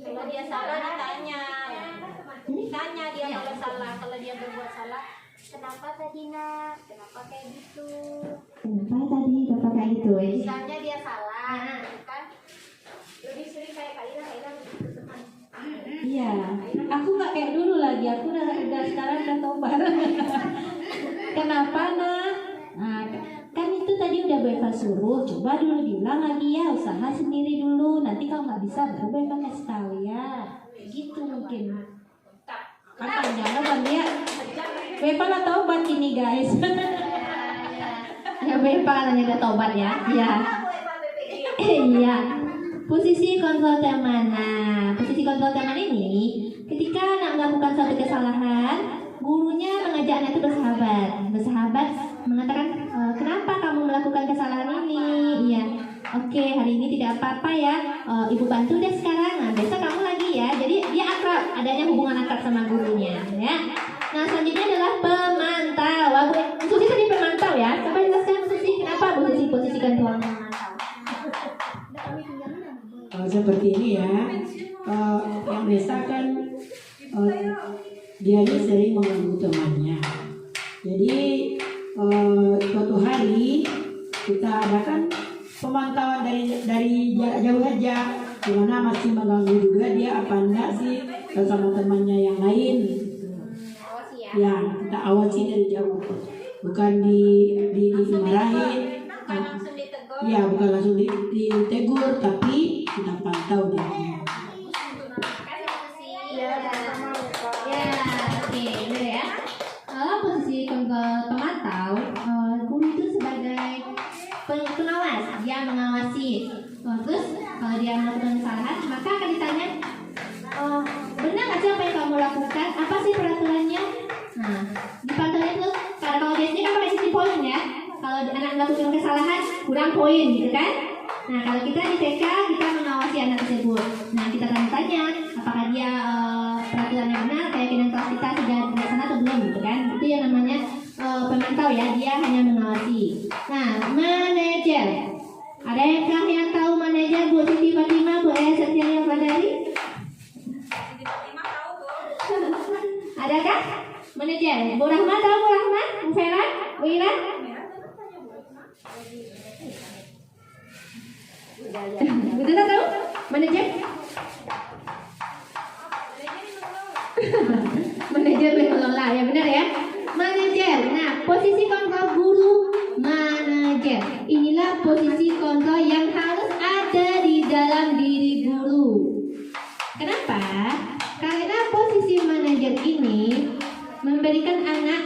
Kalau dia salah ditanya. Ditanya dia kalau salah, kalau dia berbuat salah, kenapa tadi nak? Kenapa kayak gitu? Kenapa tadi bapak kayak gitu? Misalnya dia salah, kan? Lebih sering kayak Kaira gitu teman. Iya, aku nggak kayak dulu lagi. Aku udah sekarang udah tobat. Kenapa nah? Nah, kan itu tadi udah Beva suruh. Coba dulu diulang lagi ya. Usaha sendiri dulu. Nanti kalau nggak bisa, baru Beva kasih tahu ya. Gitu mungkin. Kan panjangnya bang ya. Beva lah tobat ini guys. Ya Beva nanya udah tobat ya. Iya. Iya. Posisi kontrol teman. Nah, posisi kontrol teman ini ketika anak melakukan suatu kesalahan, gurunya mengajak anak itu bersahabat mengatakan, kenapa kamu melakukan kesalahan ini? Iya, oke, hari ini tidak apa-apa ya, ibu bantu deh sekarang. Nah, besok kamu lagi ya. Jadi dia akrab, adanya hubungan akrab sama gurunya ya. Nah, selanjutnya adalah pemantau. Bu Susi tadi pemantau ya. Coba jelaskan Bu Susi, kenapa Bu Susi posisi kontrol memantau? Seperti ini ya, yang biasa kan dia ini sering mengganggu temannya. Jadi suatu hari kita adakan pemantauan dari jarak jauh aja, di mana masih mengganggu juga dia apa enggak sih sama temannya yang lain. ya. Ya, kita awasi dari jauh, bukan dimarahin. Bukan langsung ditegur. Ya, bukan langsung ditegur, tapi kita pantau dia. Kasih sih. Ya, sama-sama Pak. Ya, oke, benar ya. Kalau posisi pemantau, guru itu sebagai pengawas, dia mengawasi. Terus kalau dia melakukan kesalahan, maka akan ditanya, benar nggak sih apa yang kamu lakukan? Apa sih peraturannya? Nah, dipantau itu. Karena kalau biasanya kan pakai sistem poin ya. Kalau anak melakukan kesalahan, kurang poin gitu kan? Nah, kalau kita di TK, kita mengawasi anak tersebut. Nah, kita akan tanya apakah dia peraturannya benar, keyakinan kelas kita sudah dilaksanakan atau belum gitu kan? Itu yang namanya pemantau ya, dia hanya mengawasi. Nah, manajer. Adakah yang tahu manajer Bu Siti Fatimah, Bu Setia Fadari? Adakah manajer? Bu Rahma tahu Bu Rahma? Bu Vera? Bu Ira? Betul tahu? Manajer? Manajer mengelola ya, benar ya? Manajer. Nah, posisi kontrol guru manajer. Inilah posisi kontrol yang harus ada di dalam diri guru. Kenapa? Karena posisi manajer ini memberikan anak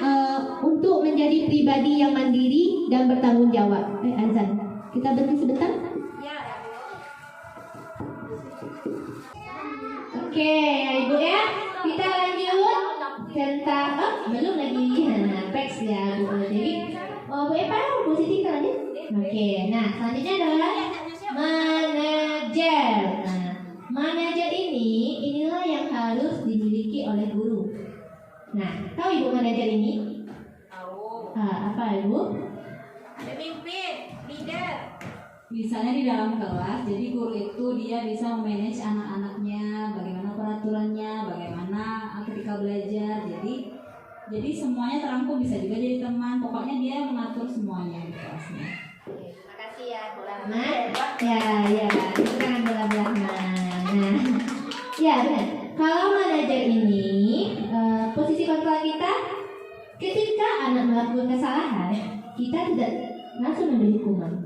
untuk menjadi pribadi yang mandiri dan bertanggung jawab. Azan. Kita berhenti sebentar. Oke, Ibu ya. Kita lanjut tentang belum lagi teks ya Bu. Jadi Bu Eva, Bu Siti kita lanjut. Oke, nah selanjutnya adalah manajer. Nah, manajer inilah yang harus dimiliki oleh guru. Nah, tahu Ibu manajer ini? Tahu. Apa Ibu? Pemimpin, leader. Misalnya di dalam kelas, jadi guru itu dia bisa memanage anak-anaknya, bagaimana peraturannya, bagaimana ketika belajar. Jadi semuanya terangkum, bisa juga jadi teman. Pokoknya dia mengatur semuanya di kelasnya. Terima kasih ya Bu Rahma. Nah, ya, itu kan belah-belah. Nah, ya benar. Kalau manajer ini, posisi kontrol kita, ketika anak melakukan kesalahan, kita tidak langsung memberi hukuman.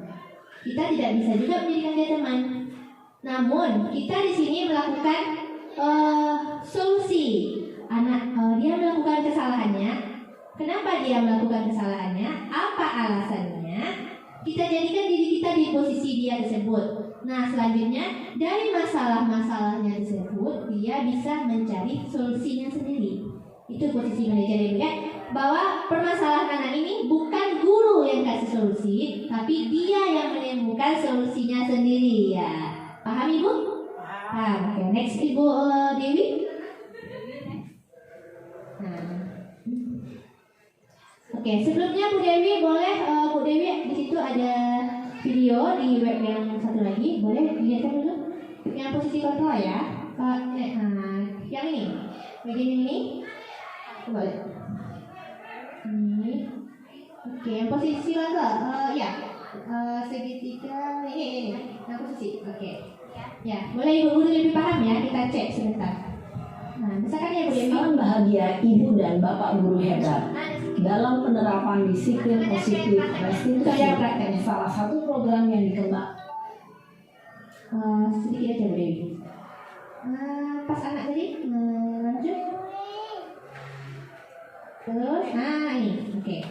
Kita tidak bisa juga menjadikan dia teman. Namun kita di sini melakukan solusi. Anak dia melakukan kesalahannya. Kenapa dia melakukan kesalahannya? Apa alasannya? Kita jadikan diri kita di posisi dia tersebut. Nah, selanjutnya dari masalah-masalahnya tersebut dia bisa mencari solusinya sendiri. Itu posisi manajer ya. Bahwa permasalahan anak ini bukan guru yang kasih solusi, tapi dia yang menemukan solusinya sendiri ya. Paham Ibu? Paham. Oke, next Ibu Dewi. Nah. Oke, sebelumnya Bu Dewi boleh Bu Dewi di situ ada video di web yang satu lagi, boleh dilihat dulu. Yang posisi kontrol ya. Yang ini, bagian ini, boleh. Ini, oke, yang posisi kontrol, ya, segitiga ini, yang posisi, oke. Ya, boleh Ibu Guru lebih paham ya, kita cek sebentar. Nah, misalkan ya Bu Dewi. Salam bahagia Ibu dan Bapak guru hebat. Dalam penerapan disiplin positif restitusi, salah satu program yang dikembangkan sedikit aja Bu Dewi. Pas anak tadi lanjut. Terus, ini, oke.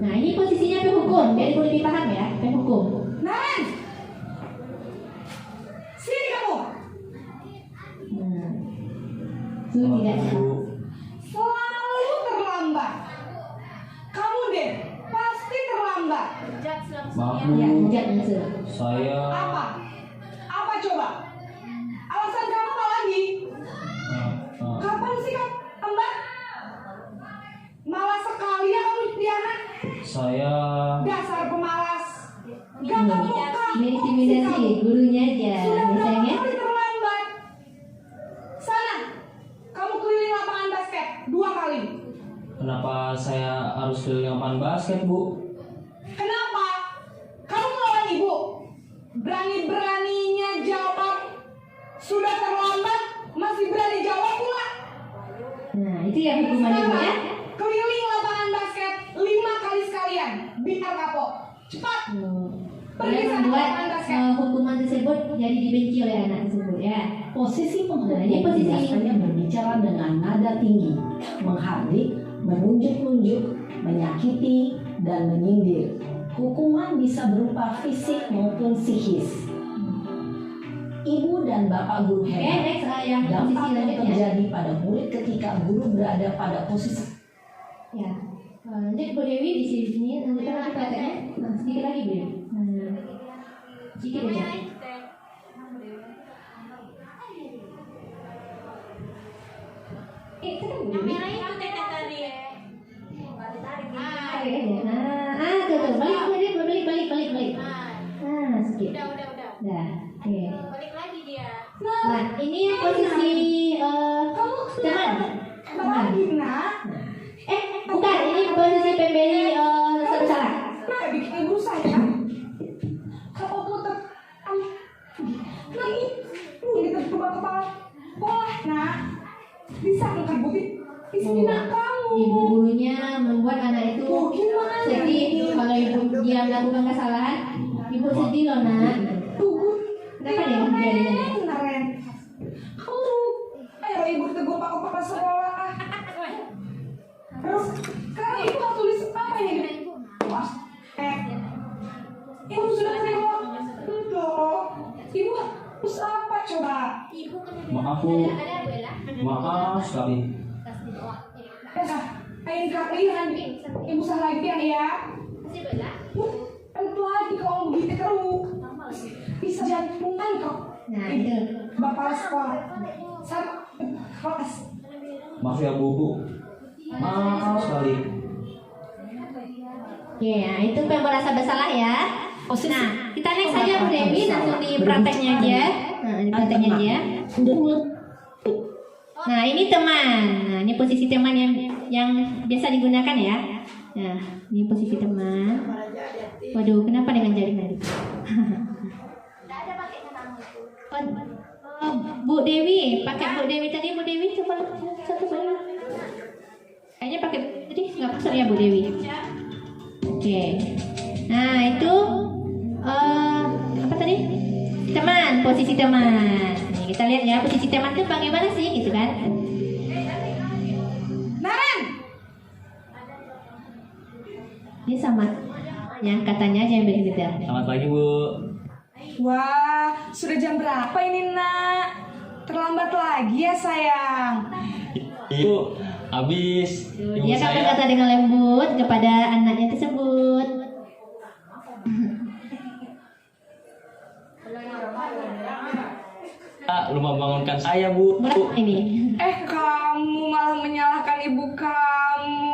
Nah, ini posisinya penghukum, jadi perlu lebih paham ya, penghukum. Nan, sini kamu. Itu tidak Selalu terlambat. Kamu deh, pasti terlambat. Maaf ya, Bu, tidak langsung. saya Apa? Apa coba? Alasan kamu apa lagi? Kapan sih kamu Mbak? Malas sekali ya kamu jadi anak. saya Dasar pemalas. Gak kamu Intimidasi gurunya aja, Sudah berapa biasanya. kali terlambat? Sana, kamu keliling lapangan basket 2 kali. kenapa saya harus keliling lapangan basket Bu? Kenapa? Kamu melawan ibu. Berani-beraninya jawab. Sudah terlambat, masih berani jawab pula. itu ya hukumannya Bu ya. Keliling lapangan basket 5 kali sekalian. Biar kapok. Cepat. Dia membuat hukuman tersebut jadi dibenci oleh anak tersebut ya. Posisi penghukum Ini posisi biasanya berbicara dengan nada tinggi, menghardik, menunjuk-nunjuk, menyakiti, dan menyindir. Hukuman bisa berupa fisik maupun psikis. Ibu dan bapak guru hebat. next yang posisi Dampak yang selanjutnya. terjadi pada murid ketika guru berada pada posisi Ya. Nanti Bu Dewi di sini lanjutkan lagi prakteknya. Sedikit lagi Bu Dewi. Sedikit aja. Itu kan Bu Dewi. Merah itu teh tadi. Tarik aja. Tuh, balik. Sedikit. Udah. Dah. Oke. Balik lagi dia. Nah, ini yang posisi teman. Lagi nak. Bukan, ini posisi pembeli salah. Nah, bikin ibu saya. Kalau putar, nah ini terkebal kepala. Pola, nak. Bisa angkat bukti. Istri nak kamu. Ibu gurunya membuat anak itu sedih kalau dia melakukan kesalahan. Ibu sedih loh nak. Kenapa dia menjadinya? Naren. Kamu, ayo ibu tegur pak sekolah. Terus, sekarang ibu mau tulis apa ini? Ibu sudah terima. Tuh, ibu harus apa coba? Maaf Bu, maaf sekali. Ayo kalian, ibu salah lagi ya. Itu lagi kalau begitu terus. Bisa jantungan kok. Nah itu. Bapak sekolah sama kelas. Maaf ya Bu. Maaf sekali. Ya, itu yang merasa bersalah ya. Nah, kita next saja Bu Dewi, langsung di prakteknya aja. Nah, di prakteknya aja. Nah, ini teman. Nah, ini posisi teman yang biasa digunakan ya. Nah, ini posisi teman. Waduh, kenapa dengan jaringan itu? Bu Dewi, pakai Bu Dewi tadi. Bu Dewi coba satu balik. Kayaknya pakai tadi nggak pasang ya Bu Dewi. Oke. Nah itu apa tadi? Teman, posisi teman. Nih, kita lihat ya posisi teman itu bagaimana sih, gitu kan? Naren. Ini sama. Ya katanya aja yang berbeda. Selamat pagi Bu. Wah, sudah jam berapa ini nak? Terlambat lagi ya sayang. Ibu, habis ibu Dia saya kata-kata dengan lembut kepada anaknya tersebut. lupa bangunkan saya Bu. Ini. Kamu malah menyalahkan ibu kamu.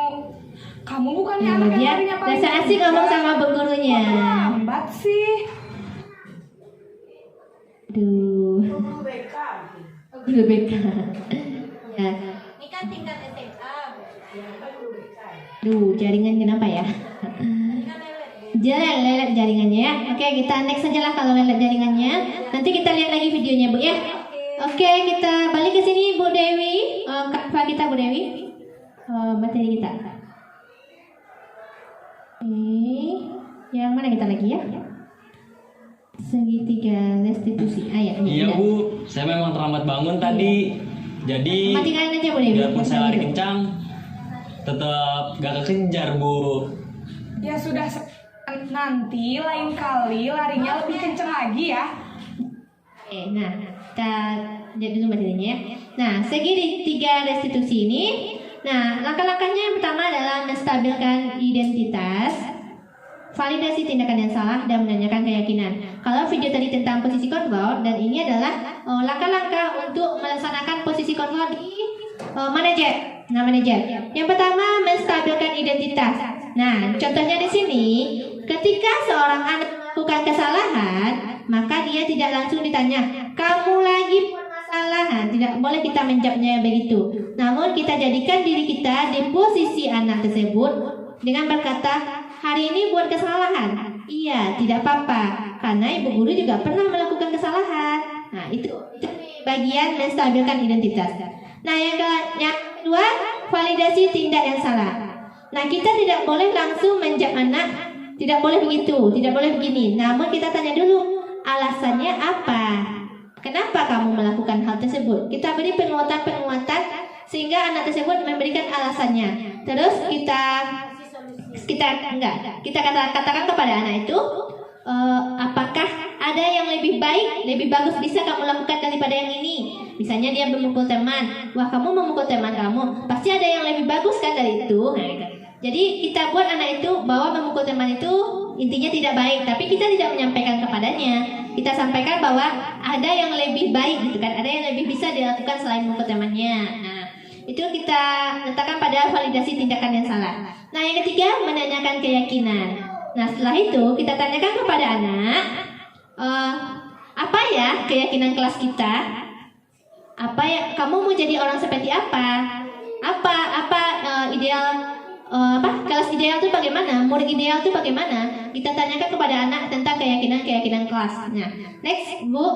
Kamu bukannya anak yang Dia tadinya paling rasa asik ngomong sama bu gurunya. lambat sih. Duh. Guru BK. Ya. Ini kan tingkat SMA. Duh, jaringan kenapa ya? Jangan lelet jaringannya ya. Oke, kita next saja lah kalau lelet jaringannya. Nanti kita lihat lagi videonya Bu ya. Oke, kita balik ke sini Bu Dewi. Kak kita Bu Dewi. Materi kita. Yang mana kita lagi ya? Segitiga restitusi. Ya, Iya Bu, saya memang terlambat bangun tadi. Jadi matikan aja Bu Dewi. biarpun saya lari kencang, tetap gak kekejar Bu. Ya sudah, nanti lain kali larinya lebih kenceng lagi ya. Nah, kita lihat dulu materinya ya. Nah, segitiga restitusi ini, nah langkah-langkahnya yang pertama adalah menstabilkan identitas, validasi tindakan yang salah, dan menanyakan keyakinan. Kalau video tadi tentang posisi kontrol, dan ini adalah langkah-langkah untuk melaksanakan posisi kontrol di manajer. Nah, manajer. Yang pertama, menstabilkan identitas. Nah, contohnya di sini, ketika seorang anak melakukan kesalahan, maka dia tidak langsung ditanya, kamu lagi buat masalah. Tidak boleh kita menjawabnya begitu. Namun kita jadikan diri kita di posisi anak tersebut dengan berkata, hari ini buat kesalahan. Iya, tidak apa-apa, karena ibu guru juga pernah melakukan kesalahan. Nah, itu bagian menstabilkan identitas. Nah, yang kedua, validasi tindak yang salah. Nah, kita tidak boleh langsung menjak anak, tidak boleh begitu, tidak boleh begini. Namun kita tanya dulu, alasannya apa? Kenapa kamu melakukan hal tersebut? Kita beri penguatan-penguatan sehingga anak tersebut memberikan alasannya. Terus kita katakan kepada anak itu, apakah ada yang lebih baik, lebih bagus bisa kamu lakukan daripada yang ini? Misalnya dia memukul teman, wah kamu memukul teman kamu, pasti ada yang lebih bagus kan dari itu. Nah, gitu. Jadi kita buat anak itu bahwa memukul teman itu intinya tidak baik, tapi kita tidak menyampaikan kepadanya. Kita sampaikan bahwa ada yang lebih baik gitu kan, ada yang lebih bisa dilakukan selain memukul temannya. Nah, itu kita letakkan pada validasi tindakan yang salah. Nah, yang ketiga menanyakan keyakinan. Nah, setelah itu kita tanyakan kepada anak, apa ya keyakinan kelas kita? Apa ya, kamu mau jadi orang seperti apa? Ideal kelas ideal itu bagaimana? Murid ideal itu bagaimana? Kita tanyakan kepada anak tentang keyakinan kelas. Nah, next, Bu.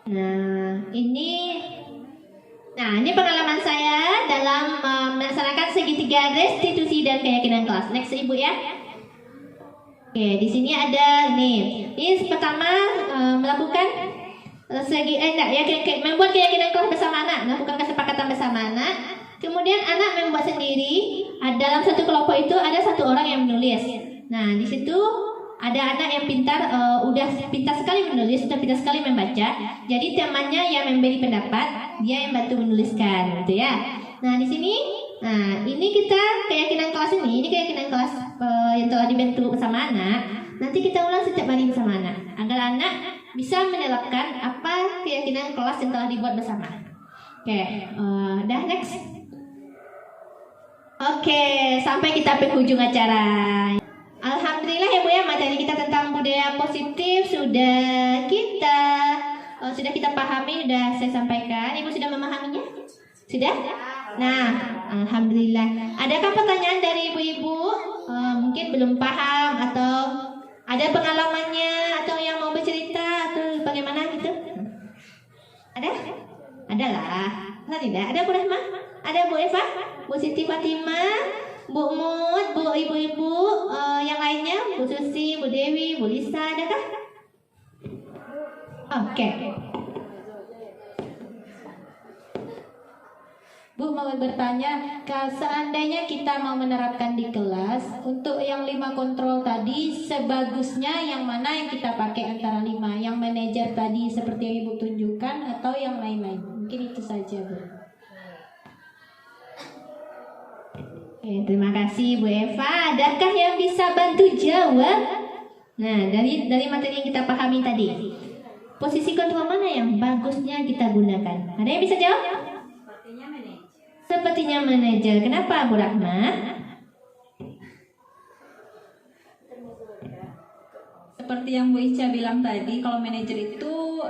Nah, ini pengalaman saya dalam melaksanakan segitiga restitusi dan keyakinan kelas. Next, Ibu ya. Oke, di sini ada nih. Ini pertama melakukan membuat keyakinan kelas bersama anak, melakukan kesepakatan bersama anak. Kemudian anak membuat sendiri. Dalam satu kelompok itu ada satu orang yang menulis. Nah, di situ ada anak yang pintar, udah pintar sekali menulis, udah pintar sekali membaca. Jadi temannya yang memberi pendapat, dia yang bantu menuliskan, gitu ya. Nah, di sini, ini kita keyakinan kelas ini keyakinan kelas yang telah dibentuk bersama anak. Nanti kita ulang setiap hari bersama anak, agar anak bisa menerapkan apa keyakinan kelas yang telah dibuat bersama. Oke, dah next. Oke, sampai kita penghujung acara. Alhamdulillah ya Bu ya, materi kita tentang budaya positif sudah kita pahami, sudah saya sampaikan. Ibu sudah memahaminya? Sudah? Nah, alhamdulillah. Adakah pertanyaan dari ibu-ibu? Mungkin belum paham atau ada pengalamannya atau yang mau bercerita atau bagaimana gitu? Ada? Ada lah. Masa tidak? Ada Bu Rahma? Ada Bu Eva? Bu Siti Fatimah? Bu Mut? Bu ibu-ibu yang lainnya? Bu Susi, Bu Dewi, Bu Lisa, adakah? Oke. Bu mau bertanya, seandainya kita mau menerapkan di kelas untuk yang 5 kontrol tadi, sebagusnya yang mana yang kita pakai antara 5? Yang manajer tadi seperti yang Ibu tunjukkan atau yang lain-lain? Mungkin itu saja, Bu. Oke, terima kasih Bu Eva. Adakah yang bisa bantu jawab? Nah, dari materi yang kita pahami tadi, posisi kontrol mana yang bagusnya kita gunakan? Ada yang bisa jawab? Sepertinya manajer. Kenapa Bu Rahma? Seperti yang Bu Ica bilang tadi, kalau manajer itu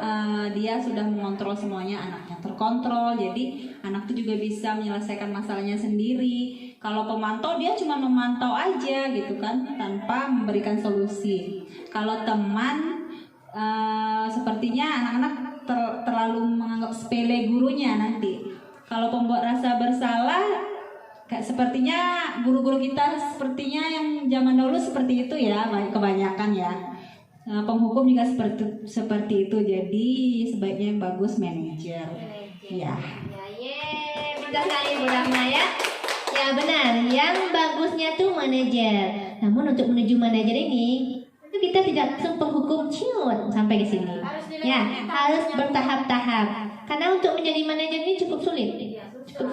dia sudah mengontrol semuanya, anaknya terkontrol, jadi anak itu juga bisa menyelesaikan masalahnya sendiri. Kalau pemantau, dia cuma memantau aja gitu kan, tanpa memberikan solusi. Kalau teman, sepertinya anak-anak terlalu menganggap sepele gurunya nanti. Kalau pembuat rasa bersalah, sepertinya guru-guru kita sepertinya yang zaman dahulu seperti itu ya, kebanyakan ya. Penghukum juga seperti itu, jadi sebaiknya yang bagus manajer. Ya. Benar sekali Bu Rahma ya. Ya benar, yang bagusnya tuh manajer. Namun untuk menuju manajer ini, itu kita tidak langsung penghukum ciut sampai ke sini. Ya, harus bertahap-tahap. Karena untuk menjadi manajer ini cukup sulit ya Bu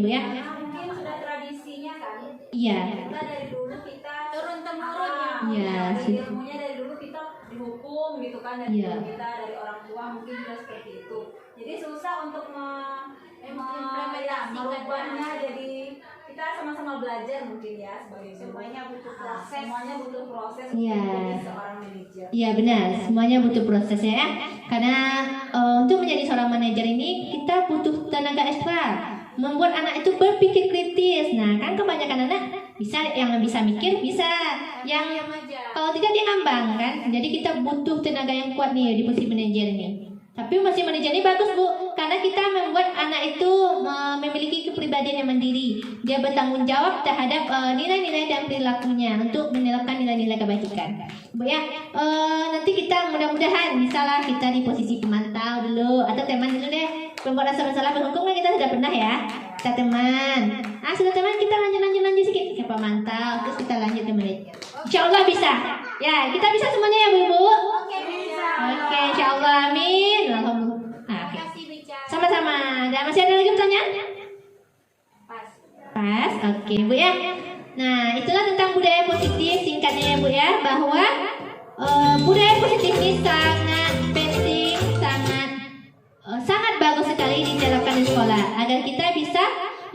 ya. Mungkin sudah tradisinya kan. Iya. Kita dari dulu kita turun temurun ya. Iya. Ilmunya dari dulu kita dihukum gitu kan, dari Iya. dulu kita dari orang tua mungkin juga seperti itu. Jadi susah untuk merubahnya, jadi kita sama-sama belajar mungkin ya sebagai semuanya butuh proses. Semuanya butuh proses untuk Iya. menjadi seorang manajer. Iya benar, semuanya butuh proses ya. Karena untuk menjadi seorang manajer ini kita butuh tenaga ekstra, membuat anak itu berpikir kritis. Nah kan kebanyakan anak bisa yang bisa mikir, bisa yang kalau tidak dia ngambang kan. Jadi kita butuh tenaga yang kuat nih di posisi manajer ini. Tapi masih manajer ini bagus Bu, karena kita membuat anak itu memiliki kepribadian yang mandiri. Dia bertanggung jawab terhadap nilai-nilai dan perilakunya untuk menerapkan nilai-nilai kebajikan. Bu ya, nanti kita mudah-mudahan misalnya kita di posisi pemantau dulu atau teman dulu deh. Pembuat rasa bersalah berhukum kan kita sudah pernah ya, kita teman. Sudah teman, kita lanjut sedikit ke pemantau, terus kita lanjut ke manajer. Insya Allah bisa. Ya, kita bisa semuanya ya Bu Ibu. Oke, insya Allah, amin. Alhamdulillah. Oke. Sama-sama. Dan masih ada lagi pertanyaan? Pas. Oke, Bu ya. Nah, itulah tentang budaya positif singkatnya ya Bu ya, bahwa budaya positif ini sangat penting, sangat bagus sekali diterapkan di sekolah agar kita bisa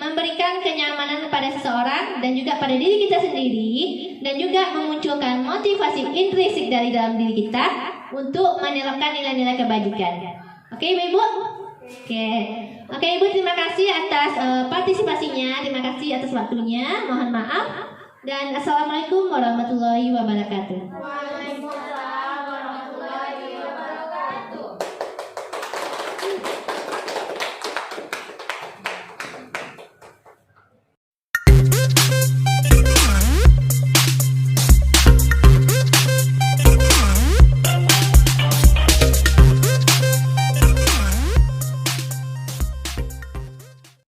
memberikan kenyamanan kepada seseorang dan juga pada diri kita sendiri, dan juga memunculkan motivasi intrinsik dari dalam diri kita untuk menerapkan nilai-nilai kebajikan. Oke Ibu? Oke Ibu, terima kasih atas partisipasinya, terima kasih atas waktunya, mohon maaf, dan assalamualaikum warahmatullahi wabarakatuh.